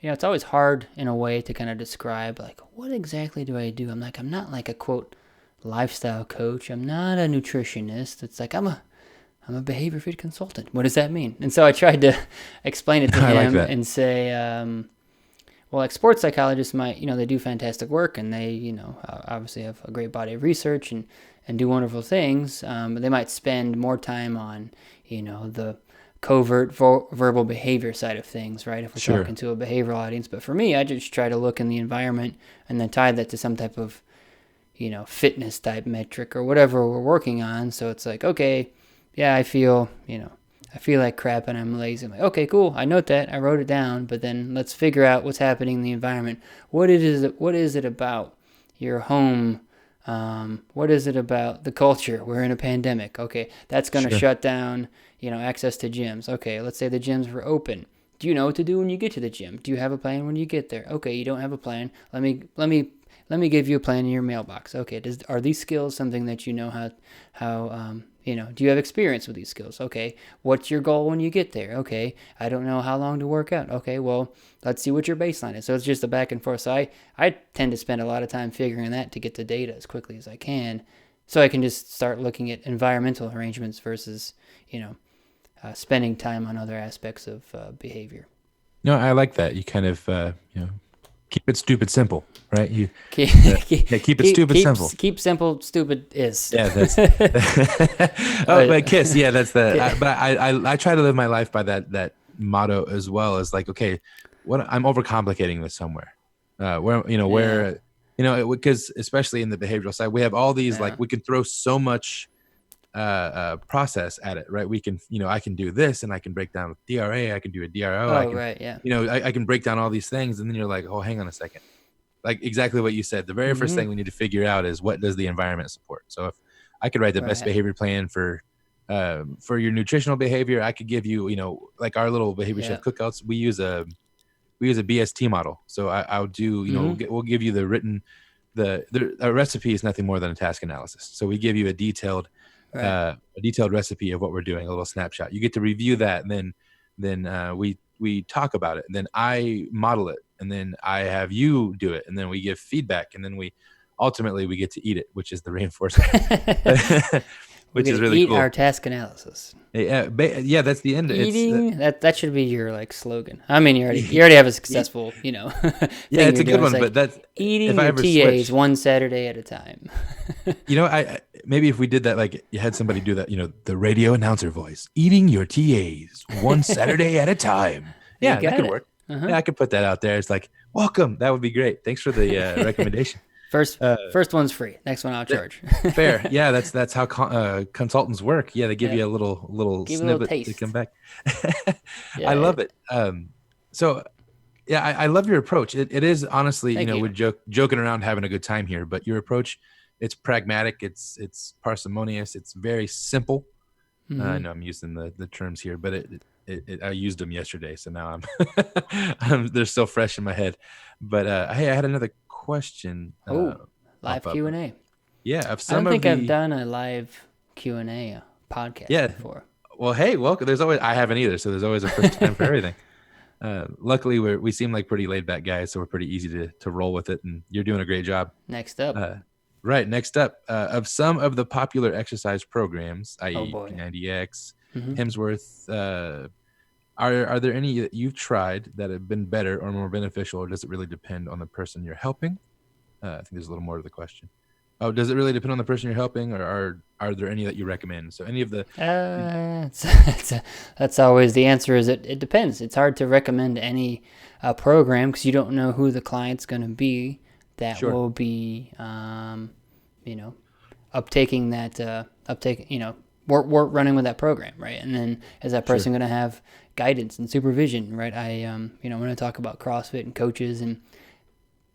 it's always hard in a way to kind of describe like what exactly do I do. I'm not like a quote lifestyle coach. I'm not a nutritionist. It's like I'm a behavior fit consultant. What does that mean? And so I tried to explain it to I like him that. and say, well, like sports psychologists might, they do fantastic work, and they, obviously have a great body of research and do wonderful things. But they might spend more time on, the covert verbal behavior side of things, right? If we're Sure. talking to a behavioral audience. But for me, I just try to look in the environment and then tie that to some type of, fitness type metric or whatever we're working on. So it's like, okay, yeah, I feel like crap and I'm lazy. I'm like, okay, cool. I note that. I wrote it down. But then let's figure out what's happening in the environment. What is it about your home? What is it about the culture? We're in a pandemic. Okay, that's going to Sure. shut down, access to gyms. Okay, let's say the gyms were open. Do you know what to do when you get to the gym? Do you have a plan when you get there? Okay, you don't have a plan. Let me let me give you a plan in your mailbox. Okay, are these skills something that you know how do you have experience with these skills? Okay, what's your goal when you get there? Okay, I don't know how long to work out. Okay, well, let's see what your baseline is. So it's just a back and forth. So I tend to spend a lot of time figuring that to get the data as quickly as I can, so I can just start looking at environmental arrangements versus, spending time on other aspects of behavior. No, I like that. You kind of keep it stupid simple, right? You Keep, yeah, keep it stupid simple. keep simple, stupid is. Yeah, that's oh, but KISS. Yeah, that's but I try to live my life by that motto as well. As like, okay, what I'm overcomplicating this somewhere. Where because especially in the behavioral side, we have all these like we can throw so much process at it, right? We can, I can do this, and I can break down DRA, I can do a DRO, I can, right, yeah. I can break down all these things, and then you're like, oh, hang on a second. Like exactly what you said. The very first thing we need to figure out is what does the environment support. So if I could write the best behavior plan for your nutritional behavior, I could give you, like our little behavior chef cookouts. We use a BST model. So I'll do, we'll give you the written, a recipe is nothing more than a task analysis. So we give you a detailed recipe of what we're doing, a little snapshot. You get to review that, and then we talk about it, and then I model it, and then I have you do it, and then we give feedback, and then we get to eat it, which is the reinforcement, which is really eat cool. Our task analysis. Yeah, that's the end. Eating that should be your like slogan. I mean, you already have a successful yeah, it's a good one, but that's eating your TAs one Saturday at a time. I maybe if we did that, like you had somebody do that, the radio announcer voice, eating your TAs one Saturday at a time. Yeah, that could work. Yeah, I could put that out there. It's like, welcome. That would be great. Thanks for the recommendation. First one's free. Next one I'll charge. Fair. Yeah, that's how consultants work. Yeah, they give you a little snippet to come back. I love it. So yeah, I love your approach. It is honestly, we're joking around, having a good time here, but your approach, it's pragmatic, it's parsimonious, it's very simple. I know I'm using the terms here, but I used them yesterday, so now they're still fresh in my head. But hey, I had another question. Live Q&A. Yeah, I don't think I've done a live Q&A podcast before. Well, hey, welcome. I haven't either, so there's always a first time for everything. Luckily, we seem like pretty laid back guys, so we're pretty easy to roll with it, and you're doing a great job. Next up, of some of the popular exercise programs, i.e. P90X, Hemsworth, are there any that you've tried that have been better or more beneficial, or does it really depend on the person you're helping? I think there's a little more to the question. Oh, does it really depend on the person you're helping, or are there any that you recommend? So any of the that's always the answer. Is it depends. It's hard to recommend any program because you don't know who the client's going to be that will be uptaking that work running with that program, right? And then is that person going to have guidance and supervision, right? I'm going to talk about CrossFit and coaches, and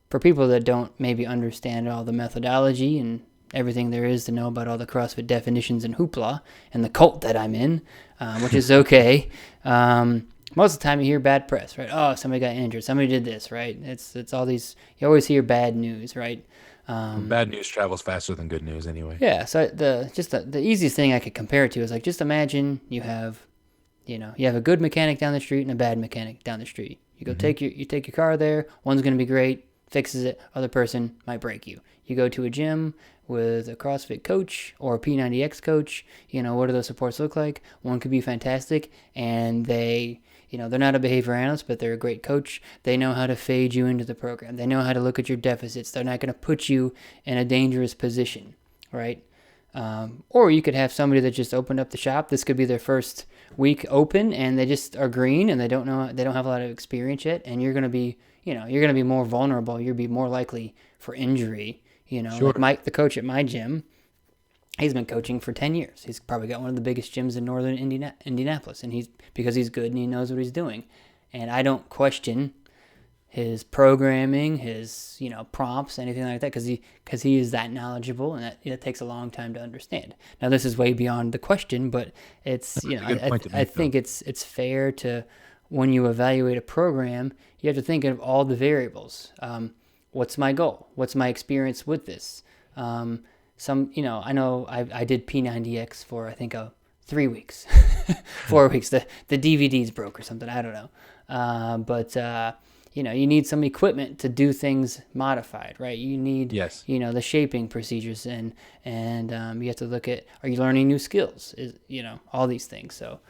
for people that don't maybe understand all the methodology and everything there is to know about all the CrossFit definitions and hoopla and the cult that I'm in, which is okay. Most of the time you hear bad press, right? Oh, somebody got injured. Somebody did this, right? It's all these, you always hear bad news, right? Bad news travels faster than good news anyway. Yeah. So the easiest thing I could compare it to is like, just imagine you have a good mechanic down the street and a bad mechanic down the street. You go take your car there. One's going to be great, fixes it. Other person might break you. You go to a gym with a CrossFit coach or a P90X coach. What do those supports look like? One could be fantastic, and they're not a behavior analyst, but they're a great coach. They know how to fade you into the program. They know how to look at your deficits. They're not going to put you in a dangerous position, right? Or you could have somebody that just opened up the shop. This could be their first week open, and they just are green, and they don't have a lot of experience yet. And you're going to be, more vulnerable. You'll be more likely for injury. Like Mike, the coach at my gym, he's been coaching for 10 years. He's probably got one of the biggest gyms in northern Indianapolis, and because he's good and he knows what he's doing. And I don't question his programming, his prompts, anything like that, because he is that knowledgeable, and it takes a long time to understand. Now this is way beyond the question, but it's I think it's fair to, when you evaluate a program, you have to think of all the variables. what's my goal? What's my experience with this? Um, I know I did P90X for I think 3 weeks, 4 weeks. The DVDs broke or something. I don't know. But you need some equipment to do things modified, right? You need, Yes. the shaping procedures, and you have to look at, are you learning new skills? All these things. So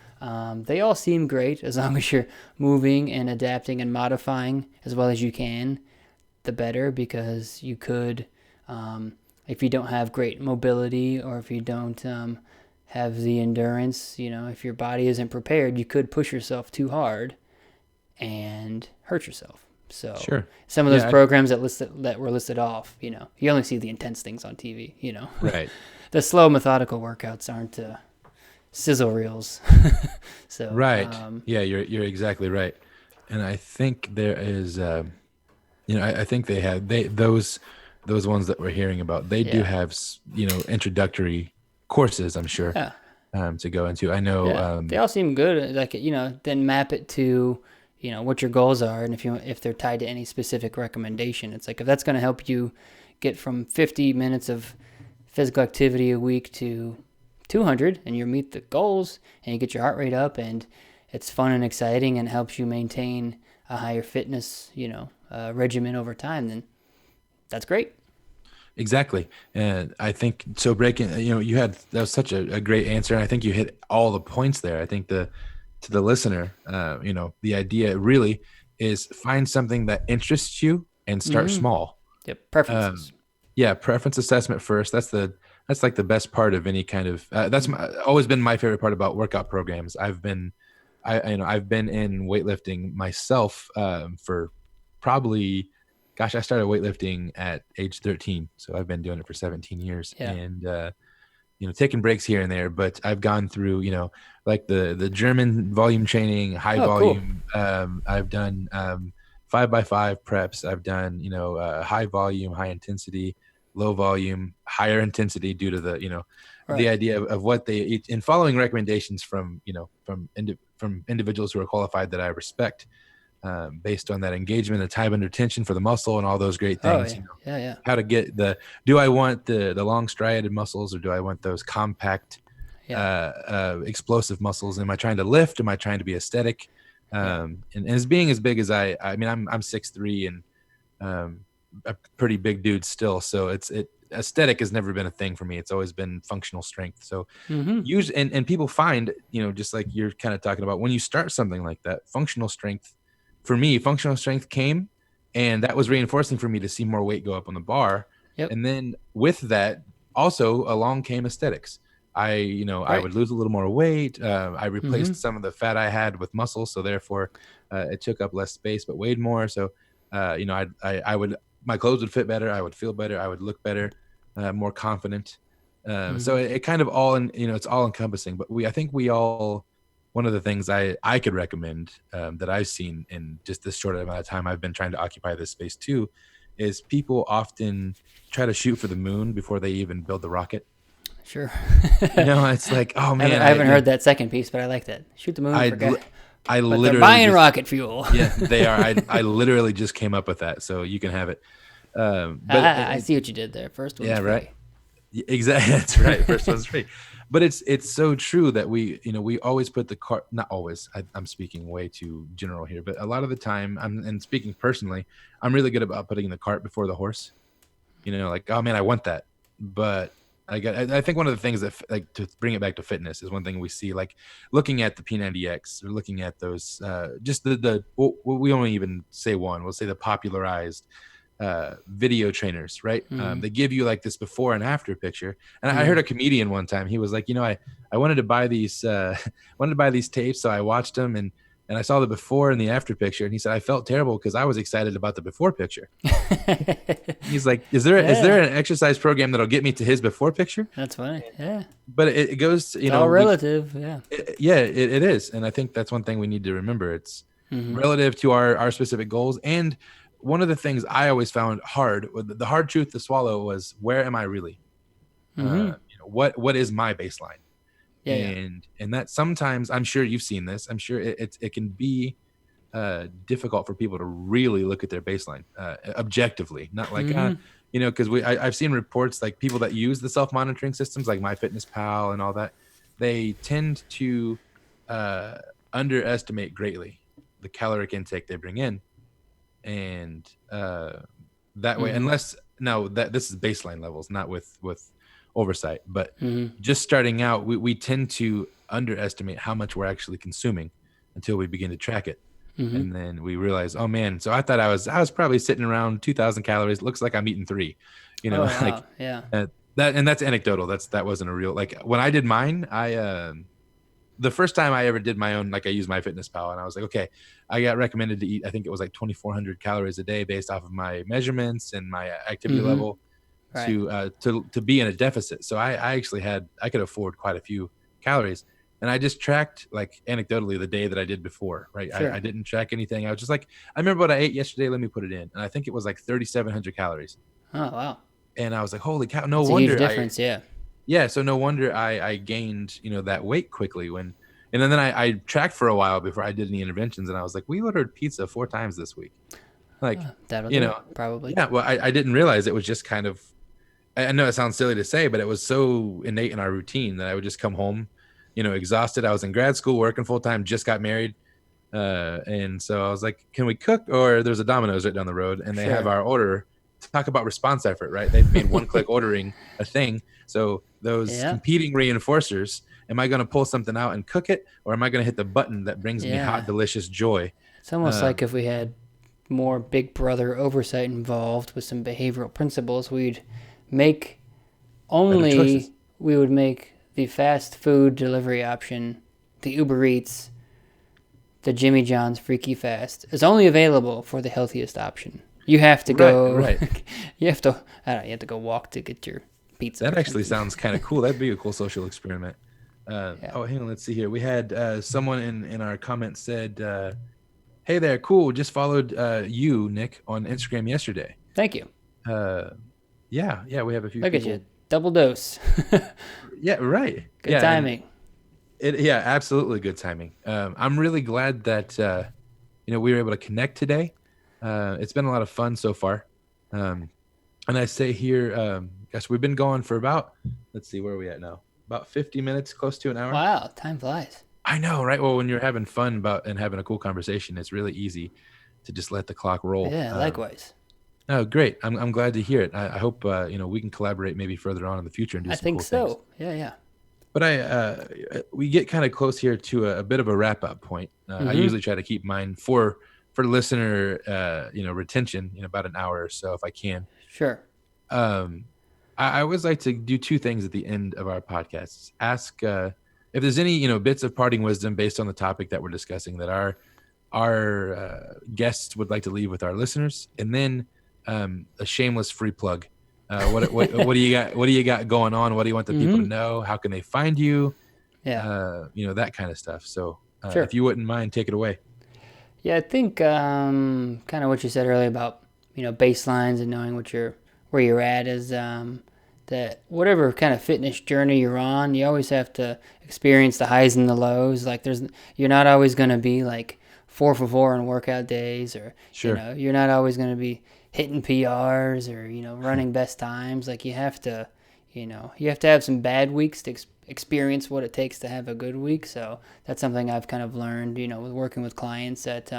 they all seem great as long as you're moving and adapting and modifying as well as you can, the better, because you could, if you don't have great mobility, or if you don't have the endurance, if your body isn't prepared, you could push yourself too hard and hurt yourself. So Sure. some of those Yeah. programs that were listed off, you only see the intense things on TV. Right. The slow, methodical workouts aren't sizzle reels. So Right. Yeah, you're exactly right. And I think there is, I think those ones that we're hearing about, they do yeah, have, introductory courses, I'm sure, yeah, to go into. I know, yeah. They all seem good. Like, then map it to what your goals are, and if they're tied to any specific recommendation. It's like, if that's going to help you get from 50 minutes of physical activity a week to 200, and you meet the goals and you get your heart rate up, and it's fun and exciting and helps you maintain a higher fitness regimen over time, then that's great. exactly. And I think so breaking, that was such a great answer. And I think you hit all the points there. I think to the listener, the idea really is find something that interests you and start Mm-hmm. small. Yep, Um, preferences. yeah, preference assessment first. That's like the best part of any kind of, always been my favorite part about workout programs. I've been in weightlifting myself, for probably, gosh, I started weightlifting at age 13. So I've been doing it for 17 years, Yeah. and, taking breaks here and there, but I've gone through, like the German volume training, high Oh, cool. volume. I've done, 5x5 preps. I've done, high volume, high intensity, low volume, higher intensity, due to the Right. idea of what they, in following recommendations from, from individuals who are qualified that I respect, based on that engagement, the time under tension for the muscle, and all those great Oh, things. yeah. Yeah, yeah. How to get do I want the long striated muscles, or do I want those compact, Yeah. explosive muscles? Am I trying to lift? Am I trying to be aesthetic? Yeah. And as being as big as I mean, I'm 6'3", and, a pretty big dude still. So aesthetic has never been a thing for me. It's always been functional strength. So Mm-hmm. usually, and people find, just like you're kind of talking about, when you start something like that, functional strength, for me, functional strength came, and that was reinforcing for me to see more weight go up on the bar. Yep. And then with that, also along came aesthetics. I Right. would lose a little more weight. I Mm-hmm. replaced some of the fat I had with muscle, so therefore, it took up less space but weighed more. So, I would, my clothes would fit better. I would feel better. I would look better, more confident. So Mm-hmm. it kind of all in, it's all encompassing. But I think we all, one of the things I could recommend, that I've seen in just this short amount of time I've been trying to occupy this space too, is people often try to shoot for the moon before they even build the rocket. Sure. It's like, oh I haven't, man, I haven't heard that second piece, but I like that. Shoot the moon I, for guy. I But they're literally buying just, rocket fuel. yeah, they are. I literally just came up with that, so you can have it. But I see what you did there. First one's yeah, right. free. Exactly. That's right. First one's free. But it's so true that we always put the cart, not always, I'm speaking way too general here, but a lot of the time, and speaking personally, I'm really good about putting the cart before the horse. Like, oh man, I want that. But I think one of the things that, like, to bring it back to fitness, is one thing we see, like looking at the P90X, or looking at those, just we only even say one, we'll say the popularized, video trainers, right? Mm-hmm. They give you like this before and after picture. And I heard Mm-hmm. a comedian one time, he was like, I wanted to buy these, wanted to buy these tapes. So I watched them, and I saw the before and the after picture. And he said, I felt terrible because I was excited about the before picture. He's like, is there Yeah. an exercise program that'll get me to his before picture? That's funny. Yeah. But it goes, It's all relative. Yeah. yeah, it is. And I think that's one thing we need to remember. It's Mm-hmm. relative to our specific goals. And one of the things I always found hard, the hard truth to swallow, was, where am I really? Mm-hmm. What is my baseline? Yeah. Yeah. And that sometimes, I'm sure you've seen this. I'm sure it can be, difficult for people to really look at their baseline objectively, not like Mm-hmm. because I've seen reports like people that use the self-monitoring systems like MyFitnessPal and all that, they tend to uh, underestimate greatly the caloric intake they bring in, and that way, Mm-hmm. unless now that this is baseline levels, not with oversight, but Mm-hmm. just starting out, we tend to underestimate how much we're actually consuming until we begin to track it, Mm-hmm. and then we realize, oh man, so I thought I was probably sitting around 2,000 calories. Looks like I'm eating three, Oh like wow. Yeah. that, and that's anecdotal. That wasn't a real, like when I did mine. The first time I ever did my own, like I used MyFitnessPal, and I was like, okay, I got recommended to eat, I think it was like 2,400 calories a day based off of my measurements and my activity Mm-hmm. level Right. to be in a deficit. So I actually I could afford quite a few calories. And I just tracked like anecdotally the day that I did before, right? I Sure. didn't track anything. I was just like, I remember what I ate yesterday. Let me put it in. And I think it was like 3,700 calories. Oh wow. And I was like, holy cow, no That's a huge wonder difference. Yeah. yeah, so no wonder I gained, that weight quickly and then I tracked for a while before I did any interventions, and I was like, we ordered pizza 4 times this week. Like, That'll you do it. know, Probably. yeah, well, I didn't realize it was just kind of, I know it sounds silly to say, but it was so innate in our routine that I would just come home, exhausted. I was in grad school working full time, just got married. And so I was like, can we cook? Or there's a Domino's right down the road, and they have Sure. our order. Talk about response effort, right? They've made one click ordering a thing. So those Yeah. competing reinforcers, am I going to pull something out and cook it? Or am I going to hit the button that brings me hot, Yeah. delicious joy? It's almost like Um, if we had more Big Brother oversight involved with some behavioral principles, we'd make better choices. only we would make the fast food delivery option, the Uber Eats, the Jimmy John's Freaky Fast is only available for the healthiest option. You have to Right, go. right. You have to. I don't know. You have to go walk to get your pizza That or actually something. sounds kind of cool. That'd be a cool social experiment. Yeah. Oh, hang on. Let's see here. We had someone in our comments said, hey there, cool. Just followed you, Nick, on Instagram yesterday. Thank you. Uh, yeah, we have a few Look at you. people. Double dose. Yeah, right. Good Yeah, and timing. yeah, absolutely good timing. I'm really glad that we were able to connect today. It's been a lot of fun so far. Um, and I say here, gosh, we've been going for about, let's see, where are we at now? About 50 minutes, close to an hour. Wow. Time flies. I know, right? Well, when you're having fun about and having a cool conversation, it's really easy to just let the clock roll. Yeah. Likewise. Oh, great! I'm glad to hear it. I hope we can collaborate maybe further on in the future and do I some think cool things. so. Yeah. Yeah. But we get kind of close here to a bit of a wrap up point. I Mm-hmm. usually try to keep mine for listener retention in about an hour or so if I can. Sure. Um, I always like to do two things at the end of our podcasts. Ask if there's any bits of parting wisdom based on the topic that we're discussing that our guests would like to leave with our listeners, and then a shameless free plug. What do you got? What do you got going on? What do you want the people to Mm-hmm. know? How can they find you? Yeah. That kind of stuff. So if Sure. you wouldn't mind, take it away. Yeah, I think kind of what you said earlier about baselines and knowing where you're at is that whatever kind of fitness journey you're on, you always have to experience the highs and the lows. Like you're not always going to be like 4 for 4 on workout days, or Sure. you're not always going to be hitting PRs or running best times. Like you have to have some bad weeks to experience what it takes to have a good week. So that's something I've kind of learned, with working with clients that,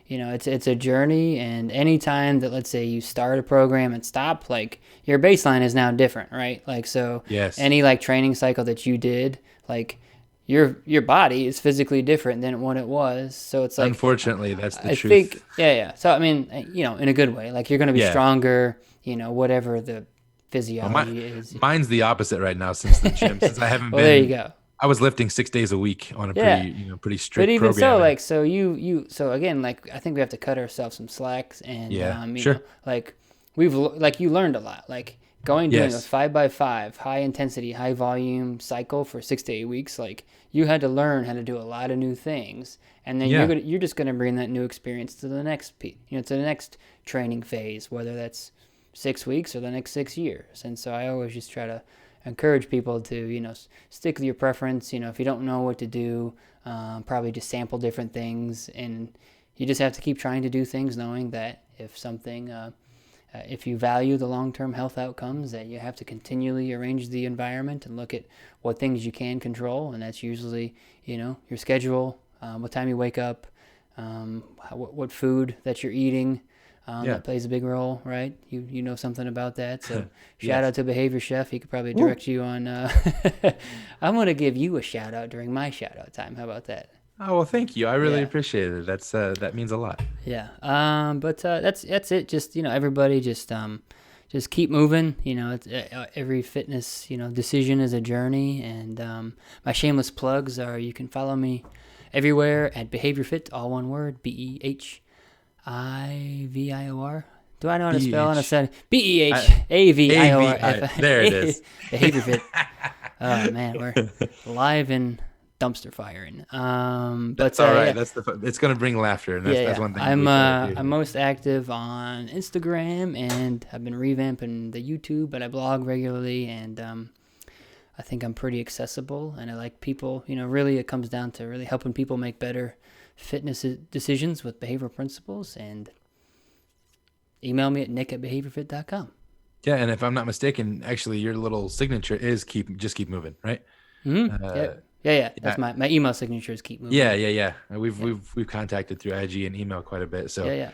it's a journey. And anytime that, let's say you start a program and stop, like your baseline is now different, right? Like, so Yes. any like training cycle that you did, like your body is physically different than what it was. So it's like, Unfortunately, that's the I truth. think, yeah. So, I mean, in a good way, like you're going to be Yeah. stronger, whatever the Well, physiology is. mine's the opposite right now since the gym. Since I haven't Well, there you been, go. I was lifting 6 days a week on a Yeah. pretty But strict even program. so, And like, so again, like, I think we have to cut ourselves some slacks, and yeah, sure. like, like you learned a lot, like doing a Yes. 5x5 high intensity, high volume cycle for 6 to 8 weeks. Like, you had to learn how to do a lot of new things, and then Yeah. you're just gonna bring that new experience to the next to the next training phase, whether that's 6 weeks or the next 6 years. And so I always just try to encourage people to stick with your preference. If you don't know what to do, probably just sample different things, and you just have to keep trying to do things, knowing that if you value the long-term health outcomes, that you have to continually arrange the environment and look at what things you can control, and that's usually, your schedule, what time you wake up, what food that you're eating. Yeah. That plays a big role, right? You know something about that. So shout Yes. out to Behavior Chef. He could probably Woo. direct you on. I'm going to give you a shout out during my shout out time. How about that? Oh, well, thank you. I really Yeah. appreciate it. That means a lot. Yeah. But that's it. Just everybody just keep moving. Every fitness decision is a journey. And my shameless plugs are, you can follow me everywhere at Behavior Fit, all one word, BEHIVIOR. Do I know how to spell? And I said BEHAVIOR. There it is. Behavior Fit. Oh man, we're live in dumpster firing. But That's all right. yeah. It's gonna bring laughter, and that's one thing. I'm most active on Instagram, and I've been revamping the YouTube, but I blog regularly, and I think I'm pretty accessible, and I like people. Really, it comes down to really helping people make better fitness decisions with behavioral principles. And email me at nick@behaviorfit.com. Yeah, and if I'm not mistaken, actually, your little signature is keep moving, right? Yeah. That's my email signature is keep moving. Yeah. We've contacted through IG and email quite a bit. So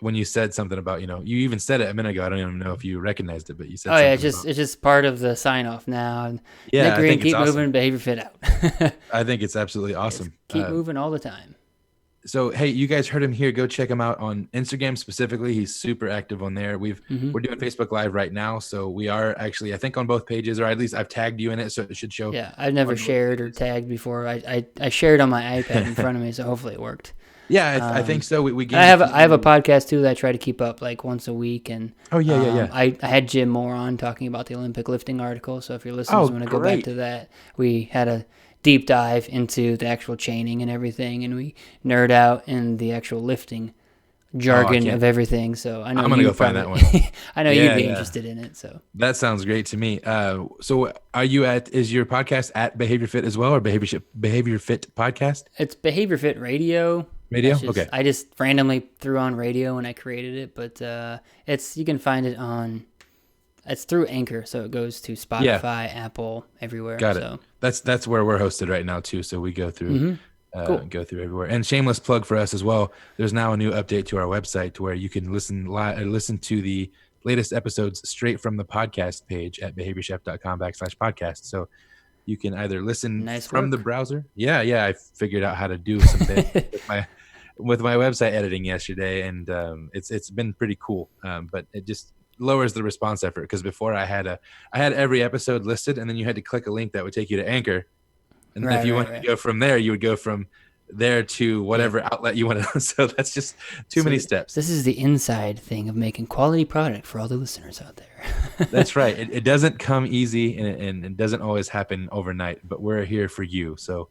when you said something about, you even said it a minute ago. I don't even know if you recognized it, but you said. Oh yeah, it's just part of the sign off now. And yeah, Nick Green, keep moving, Behavior Fit out. I think it's absolutely awesome. Just keep moving all the time. So hey, you guys heard him here. Go check him out on Instagram specifically. He's super active on there. We're doing Facebook Live right now, so we are actually, I think, on both pages, or at least I've tagged you in it, so it should show. Yeah, I've never shared or tagged before. I shared on my iPad in front of me, so hopefully it worked. Yeah, I think so. I have a podcast too that I try to keep up like once a week, and yeah. I had Jim Moore on talking about the Olympic lifting article. So if your listeners want to go back to that, we had a deep dive into the actual chaining and everything, and we nerd out in the actual lifting jargon of everything. So I know I'm gonna go find that one. I know you'd be interested in it. So that sounds great to me. So are you is your podcast at Behavior Fit as well, or Behavior Fit Podcast? It's Behavior Fit Radio. Okay. I just randomly threw on radio when I created it, but you can find it on. It's through Anchor, so it goes to Spotify, Apple, everywhere. Got it. That's where we're hosted right now too. So we go through go through everywhere. And shameless plug for us as well. There's now a new update to our website to where you can listen to the latest episodes straight from the podcast page at behaviorchef.com/podcast. So you can either listen from the browser. Yeah. I figured out how to do something with my website editing yesterday, and it's been pretty cool. But it just lowers the response effort, because before I had every episode listed, and then you had to click a link that would take you to Anchor, and then if you wanted to go from there, you would go from there to whatever outlet you wanted. So that's just too many steps. This is the inside thing of making quality product for all the listeners out there. That's right. It doesn't come easy, and it doesn't always happen overnight, but we're here for you. So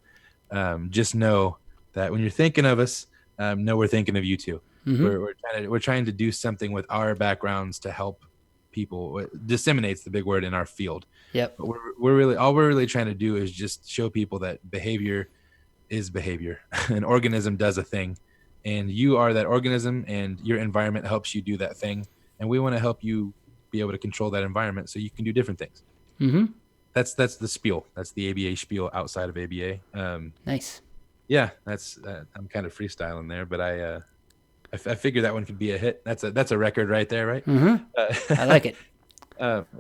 just know that when you're thinking of us, know we're thinking of you too. We're trying to do something with our backgrounds to help people. Disseminates the big word in our field. Yep. But we're really trying to do is just show people that behavior is behavior. An organism does a thing, and you are that organism, and your environment helps you do that thing. And we want to help you be able to control that environment so you can do different things. That's the spiel. That's the ABA spiel outside of ABA. Nice. Yeah, that's I'm kind of freestyling there, but I figured that one could be a hit. That's a record right there, right? I like it.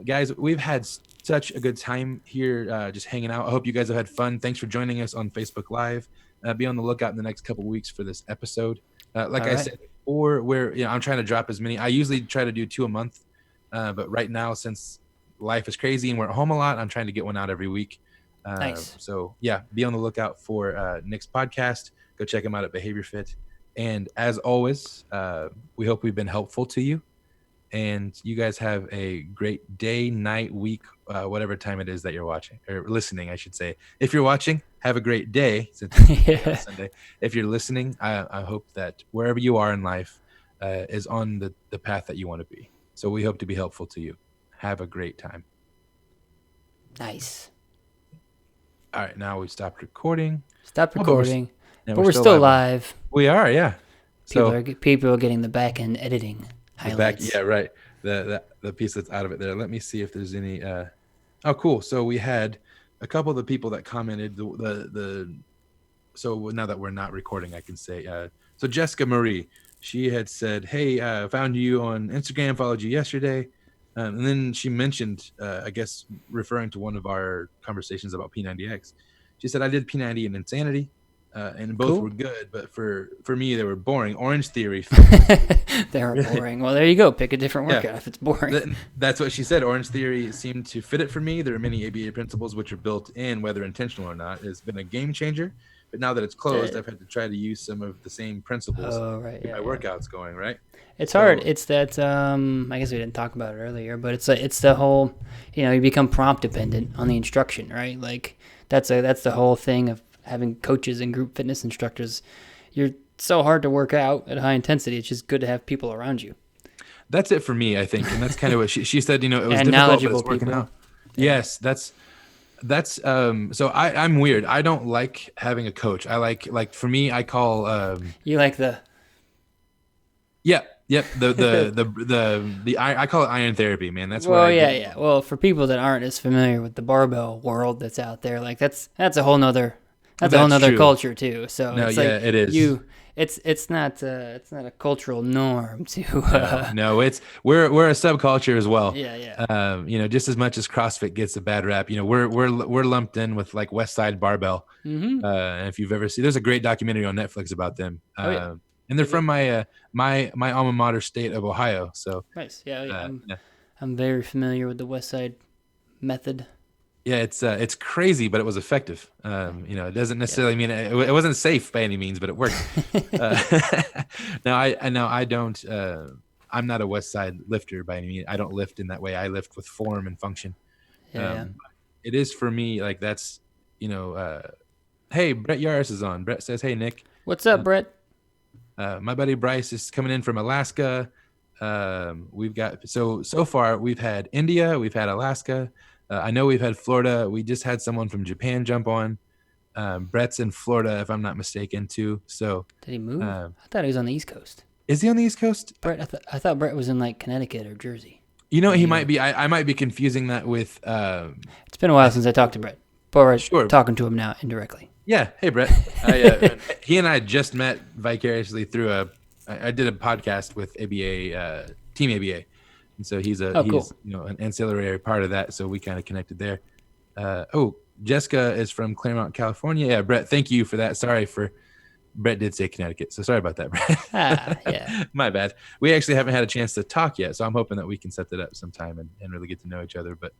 Guys, we've had such a good time here just hanging out. I hope you guys have had fun. Thanks for joining us on Facebook Live. Be on the lookout in the next couple of weeks for this episode. Said before, I'm trying to drop as many. I usually try to do 2 a month, but right now, since life is crazy and we're at home a lot, I'm trying to get one out every week. Nice. So yeah, be on the lookout for Nick's podcast. Go check him out at Behavior Fit. And as always, we hope we've been helpful to you. And you guys have a great day, night, week, whatever time it is that you're watching or listening, I should say. If you're watching, have a great day. Since it's Sunday. If you're listening, I hope that wherever you are in life is on the path that you want to be. So we hope to be helpful to you. Have a great time. Nice. All right, now we stopped recording. Stop recording. And But we're we're still still live on. live. We are, yeah. So People are getting the back end editing the back, highlights. yeah, right. The piece that's out of it there. Let me see if there's any. Oh, cool. So we had a couple of the people that commented. So now that we're not recording, I can say. So Jessica Marie, she had said, "Hey, found you on Instagram. Followed you yesterday." And then she mentioned, I guess, referring to one of our conversations about P90X. She said, "I did P90 and Insanity, and both Cool. were good, but for me, they were boring. Orange Theory felt like They are really, boring. Well, there you go. Pick a different yeah." workout if it's boring. That's what she said. Orange Theory seemed to fit it for me. There are many ABA principles which are built in, whether intentional or not. It's been a game changer. But now that it's closed, I've had to try to use some of the same principles Oh, right. to get Yeah, my yeah. workouts going, right? It's hard. So It's that I guess we didn't talk about it earlier, but it's the whole, you become prompt dependent on the instruction, right? Like that's the whole thing of having coaches and group fitness instructors. You're so hard to work out at high intensity. It's just good to have people around you. that's it for me, I think. And that's kind of what she said, it was And difficult, but knowledgeable it's working people. out. Yes, that's so I'm weird. I don't like having a coach. I like for me, I call You like the yeah, yep, I call it iron therapy, man. That's where Well, I yeah, get yeah. Well, for people that aren't as familiar with the barbell world that's out there, like that's a whole nother that's true. culture too. So No, it's yeah, like it is. it's not a cultural norm to No, it's we're a subculture as well. yeah, yeah. Just as much as CrossFit gets a bad rap, we're lumped in with like West Side Barbell. Mm-hmm. And if you've ever seen, there's a great documentary on Netflix about them. Oh yeah. And they're from my alma mater state of Ohio. So Nice. Yeah, yeah. yeah. I'm very familiar with the West Side method. Yeah, it's crazy, but it was effective. It doesn't necessarily mean it wasn't safe by any means, but it worked. Now I don't. I'm not a West Side lifter by any means. I don't lift in that way. I lift with form and function. Yeah, It is for me like that's hey, Brett Yaris is on. Brett says, "Hey Nick, what's up, Brett?" my buddy Bryce is coming in from Alaska. We've got so far we've had India, we've had Alaska. I know we've had Florida. We just had someone from Japan jump on. Brett's in Florida, if I'm not mistaken, too. So Did he move? I thought he was on the East Coast. is he on the East Coast? Brett, I thought Brett was in like Connecticut or Jersey. He might be. I might be confusing that with. It's been a while since I talked to Brett. But we're Sure. talking to him now indirectly. Yeah. Hey, Brett. He and I just met vicariously through I did a podcast with ABA, Team ABA. And so he's cool. an ancillary part of that. So we kind of connected there. Jessica is from Claremont, California. Yeah, Brett, thank you for that. Sorry for Brett did say Connecticut. So sorry about that, Brett. Yeah. My bad. We actually haven't had a chance to talk yet. So I'm hoping that we can set that up sometime and really get to know each other. But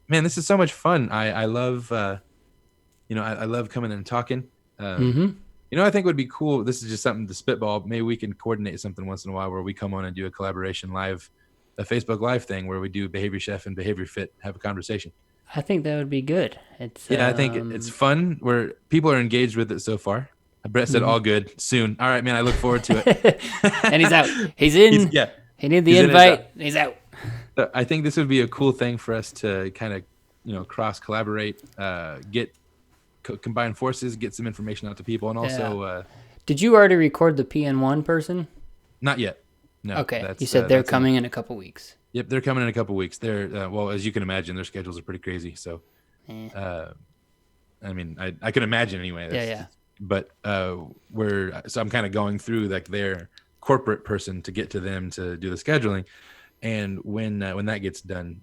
man, this is so much fun. I love, I love coming and talking. I think would be cool. This is just something to spitball. Maybe we can coordinate something once in a while where we come on and do a collaboration live, a Facebook Live thing where we do Behavior Chef and Behavior Fit, have a conversation. I think that would be good. I think it's fun where people are engaged with it so far. Brett said, all good soon. All right, man. I look forward to it. And he's out. He's in. He needed the invite. He's out. So I think this would be a cool thing for us to kind of, cross collaborate, combine forces, get some information out to people. And also, did you already record the PN1 person? Not yet. No. Okay. You said they're coming in a couple weeks. Yep, they're coming in a couple weeks. They're well, as you can imagine, their schedules are pretty crazy. So, I mean, I can imagine anyway. Yeah. But I'm kind of going through like their corporate person to get to them to do the scheduling, and when that gets done,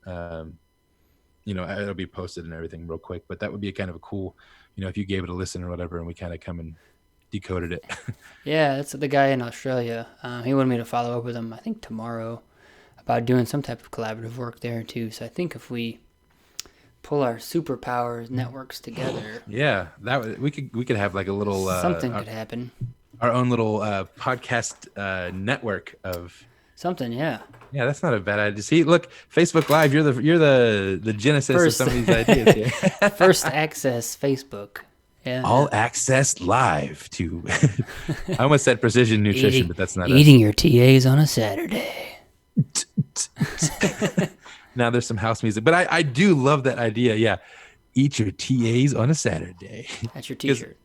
it'll be posted and everything real quick. But that would be kind of a cool, if you gave it a listen or whatever, and we kind of come and decoded it. Yeah, that's the guy in Australia. He wanted me to follow up with him, I think tomorrow, about doing some type of collaborative work there too. So I think if we pull our superpowers networks together, yeah, we could have like a little something could happen. Our own little podcast network of something. Yeah, that's not a bad idea. See, look, Facebook Live, you're the genesis of some of these ideas here. First access Facebook. Yeah. All access live to. I almost said precision nutrition, but that's not eating your TAs on a Saturday. Now there's some house music, but I do love that idea. Yeah, eat your TAs on a Saturday. That's your T-shirt.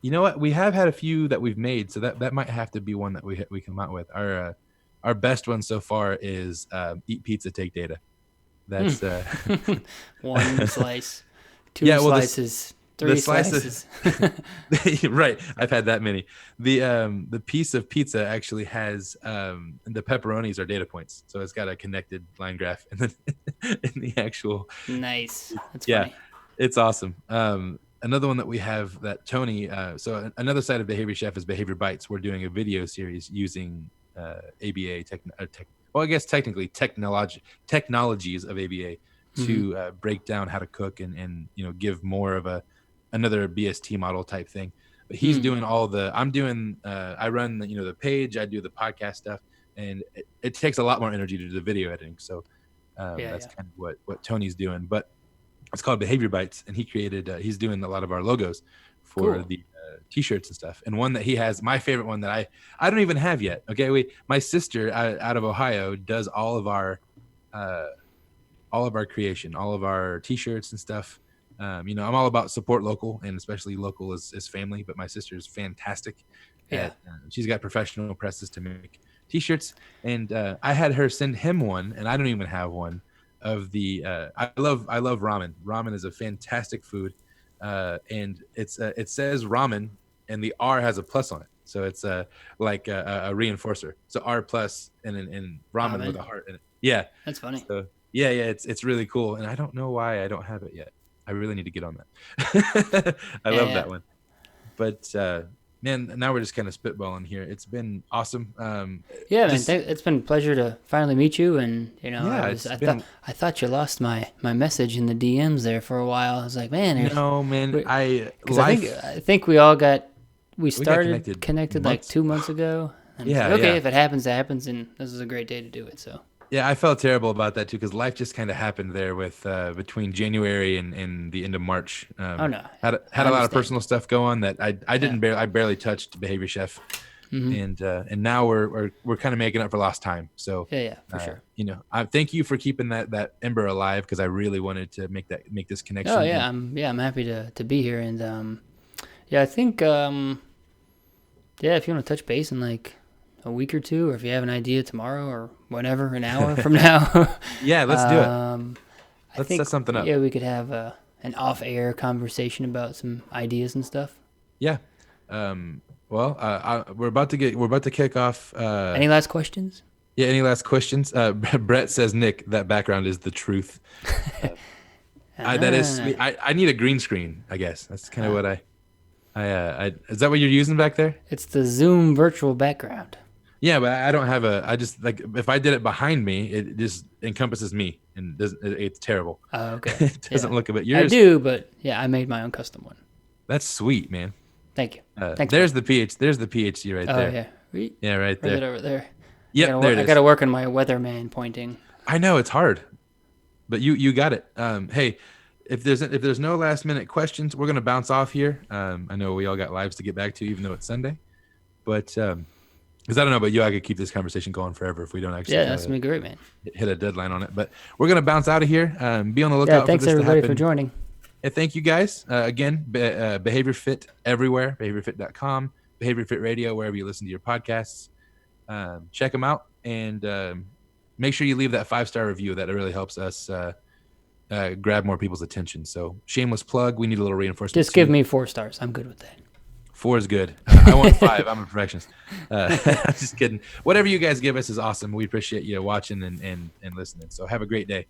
you know what? We have had a few that we've made, so that might have to be one that we come out with. Our best one so far is eat pizza, take data. That's One slice, two yeah. Well, slices, the three slice of slices. right. I've had that many. The piece of pizza actually has the pepperonis are data points, so it's got a connected line graph, and then in the actual Nice. That's yeah, funny. it's awesome. Another one that we have that Tony, another side of Behavior Chef is Behavior Bites. We're doing a video series using ABA well, I guess technically technologies of ABA Hmm. to break down how to cook and give more of another BST model type thing. But he's Hmm. doing I'm doing I run the page, I do the podcast stuff, and it takes a lot more energy to do the video editing. So Yeah, that's yeah. kind of what Tony's doing. But it's called Behavior Bites, and he's doing a lot of our logos for Cool. the t-shirts and stuff. And one that he has, my favorite one that I don't even have yet. Okay, my sister out of Ohio does uh, all of our creation, all of our t-shirts and stuff. I'm all about support local, and especially local is family. But my sister is fantastic Yeah. at. She's got professional presses to make t-shirts, and I had her send him one, and I don't even have one of the. I love ramen. Ramen is a fantastic food, and it says ramen, and the R has a plus on it, so it's like a reinforcer. So R plus and ramen with Ramen. a heart in it. Yeah. That's funny. So yeah, it's really cool, and I don't know why I don't have it yet. I really need to get on that. I Yeah, love yeah. that one. But man, now we're just kind of spitballing here. It's been awesome. Yeah, man. Just It's been a pleasure to finally meet you. And yeah, it's I thought been you lost my message in the DMs there for a while. I was like, man, no man. I because life I think we we got started connected like months. 2 months ago. And it's like, Yeah, okay, yeah. if it happens, it happens, and this is a great day to do it. So Yeah, I felt terrible about that too because life just kind of happened there with between January and the end of March. oh no, Had I a lot of understand. personal stuff going that Yeah. I barely touched Behavior Chef, Hmm. and now we're kind of making up for lost time. So, Yeah, yeah, for sure. I thank you for keeping that ember alive because I really wanted to make this Oh connection. yeah, And I'm happy to be here. And yeah, I think yeah, if you want to touch base in like a week or two, or if you have an idea tomorrow or whenever, an hour from now, yeah, let's do it. um, I Let's set think something up. yeah we could have an off-air conversation about some ideas and stuff. Yeah. Well, we're about to kick off. Any last questions? Yeah. Any last questions? Brett says, Nick, that background is the truth. That is Ah, sweet. I need a green screen. I guess that's kind of what is that what you're using back there? it's the Zoom virtual background. Yeah, but I don't have I just like if I did it behind me, it just encompasses me and it's terrible. Oh, okay. It doesn't Yeah, look a bit I yours. do, but yeah, I made my own custom one. That's sweet, man. Thank you. Thanks, There's bud. the there's the PhD right Oh there. yeah, Yeah, right right there. over there. Yep, there it I is. gotta work on my weatherman pointing. I know it's hard, but you got it. Hey, if there's no last minute questions, we're gonna bounce off here. I know we all got lives to get back to, even though it's Sunday, but because I don't know about you, I could keep this conversation going forever if we don't actually Yeah, kind that's gonna of be great, man. hit a deadline on it. But we're gonna bounce out of here. Be on the Yeah, lookout for thanks this to everybody happen. for joining. Thank you guys again. Behavior Fit everywhere. BehaviorFit.com. Behavior Fit Radio, wherever you listen to your podcasts. Check them out and make sure you leave that 5-star review. That really helps us grab more people's attention. So shameless plug. We need a little reinforcement. Just give me 4 stars. I'm good with that. 4 is good. I want 5. I'm a perfectionist. I'm just kidding. Whatever you guys give us is awesome. We appreciate you watching and listening. So have a great day.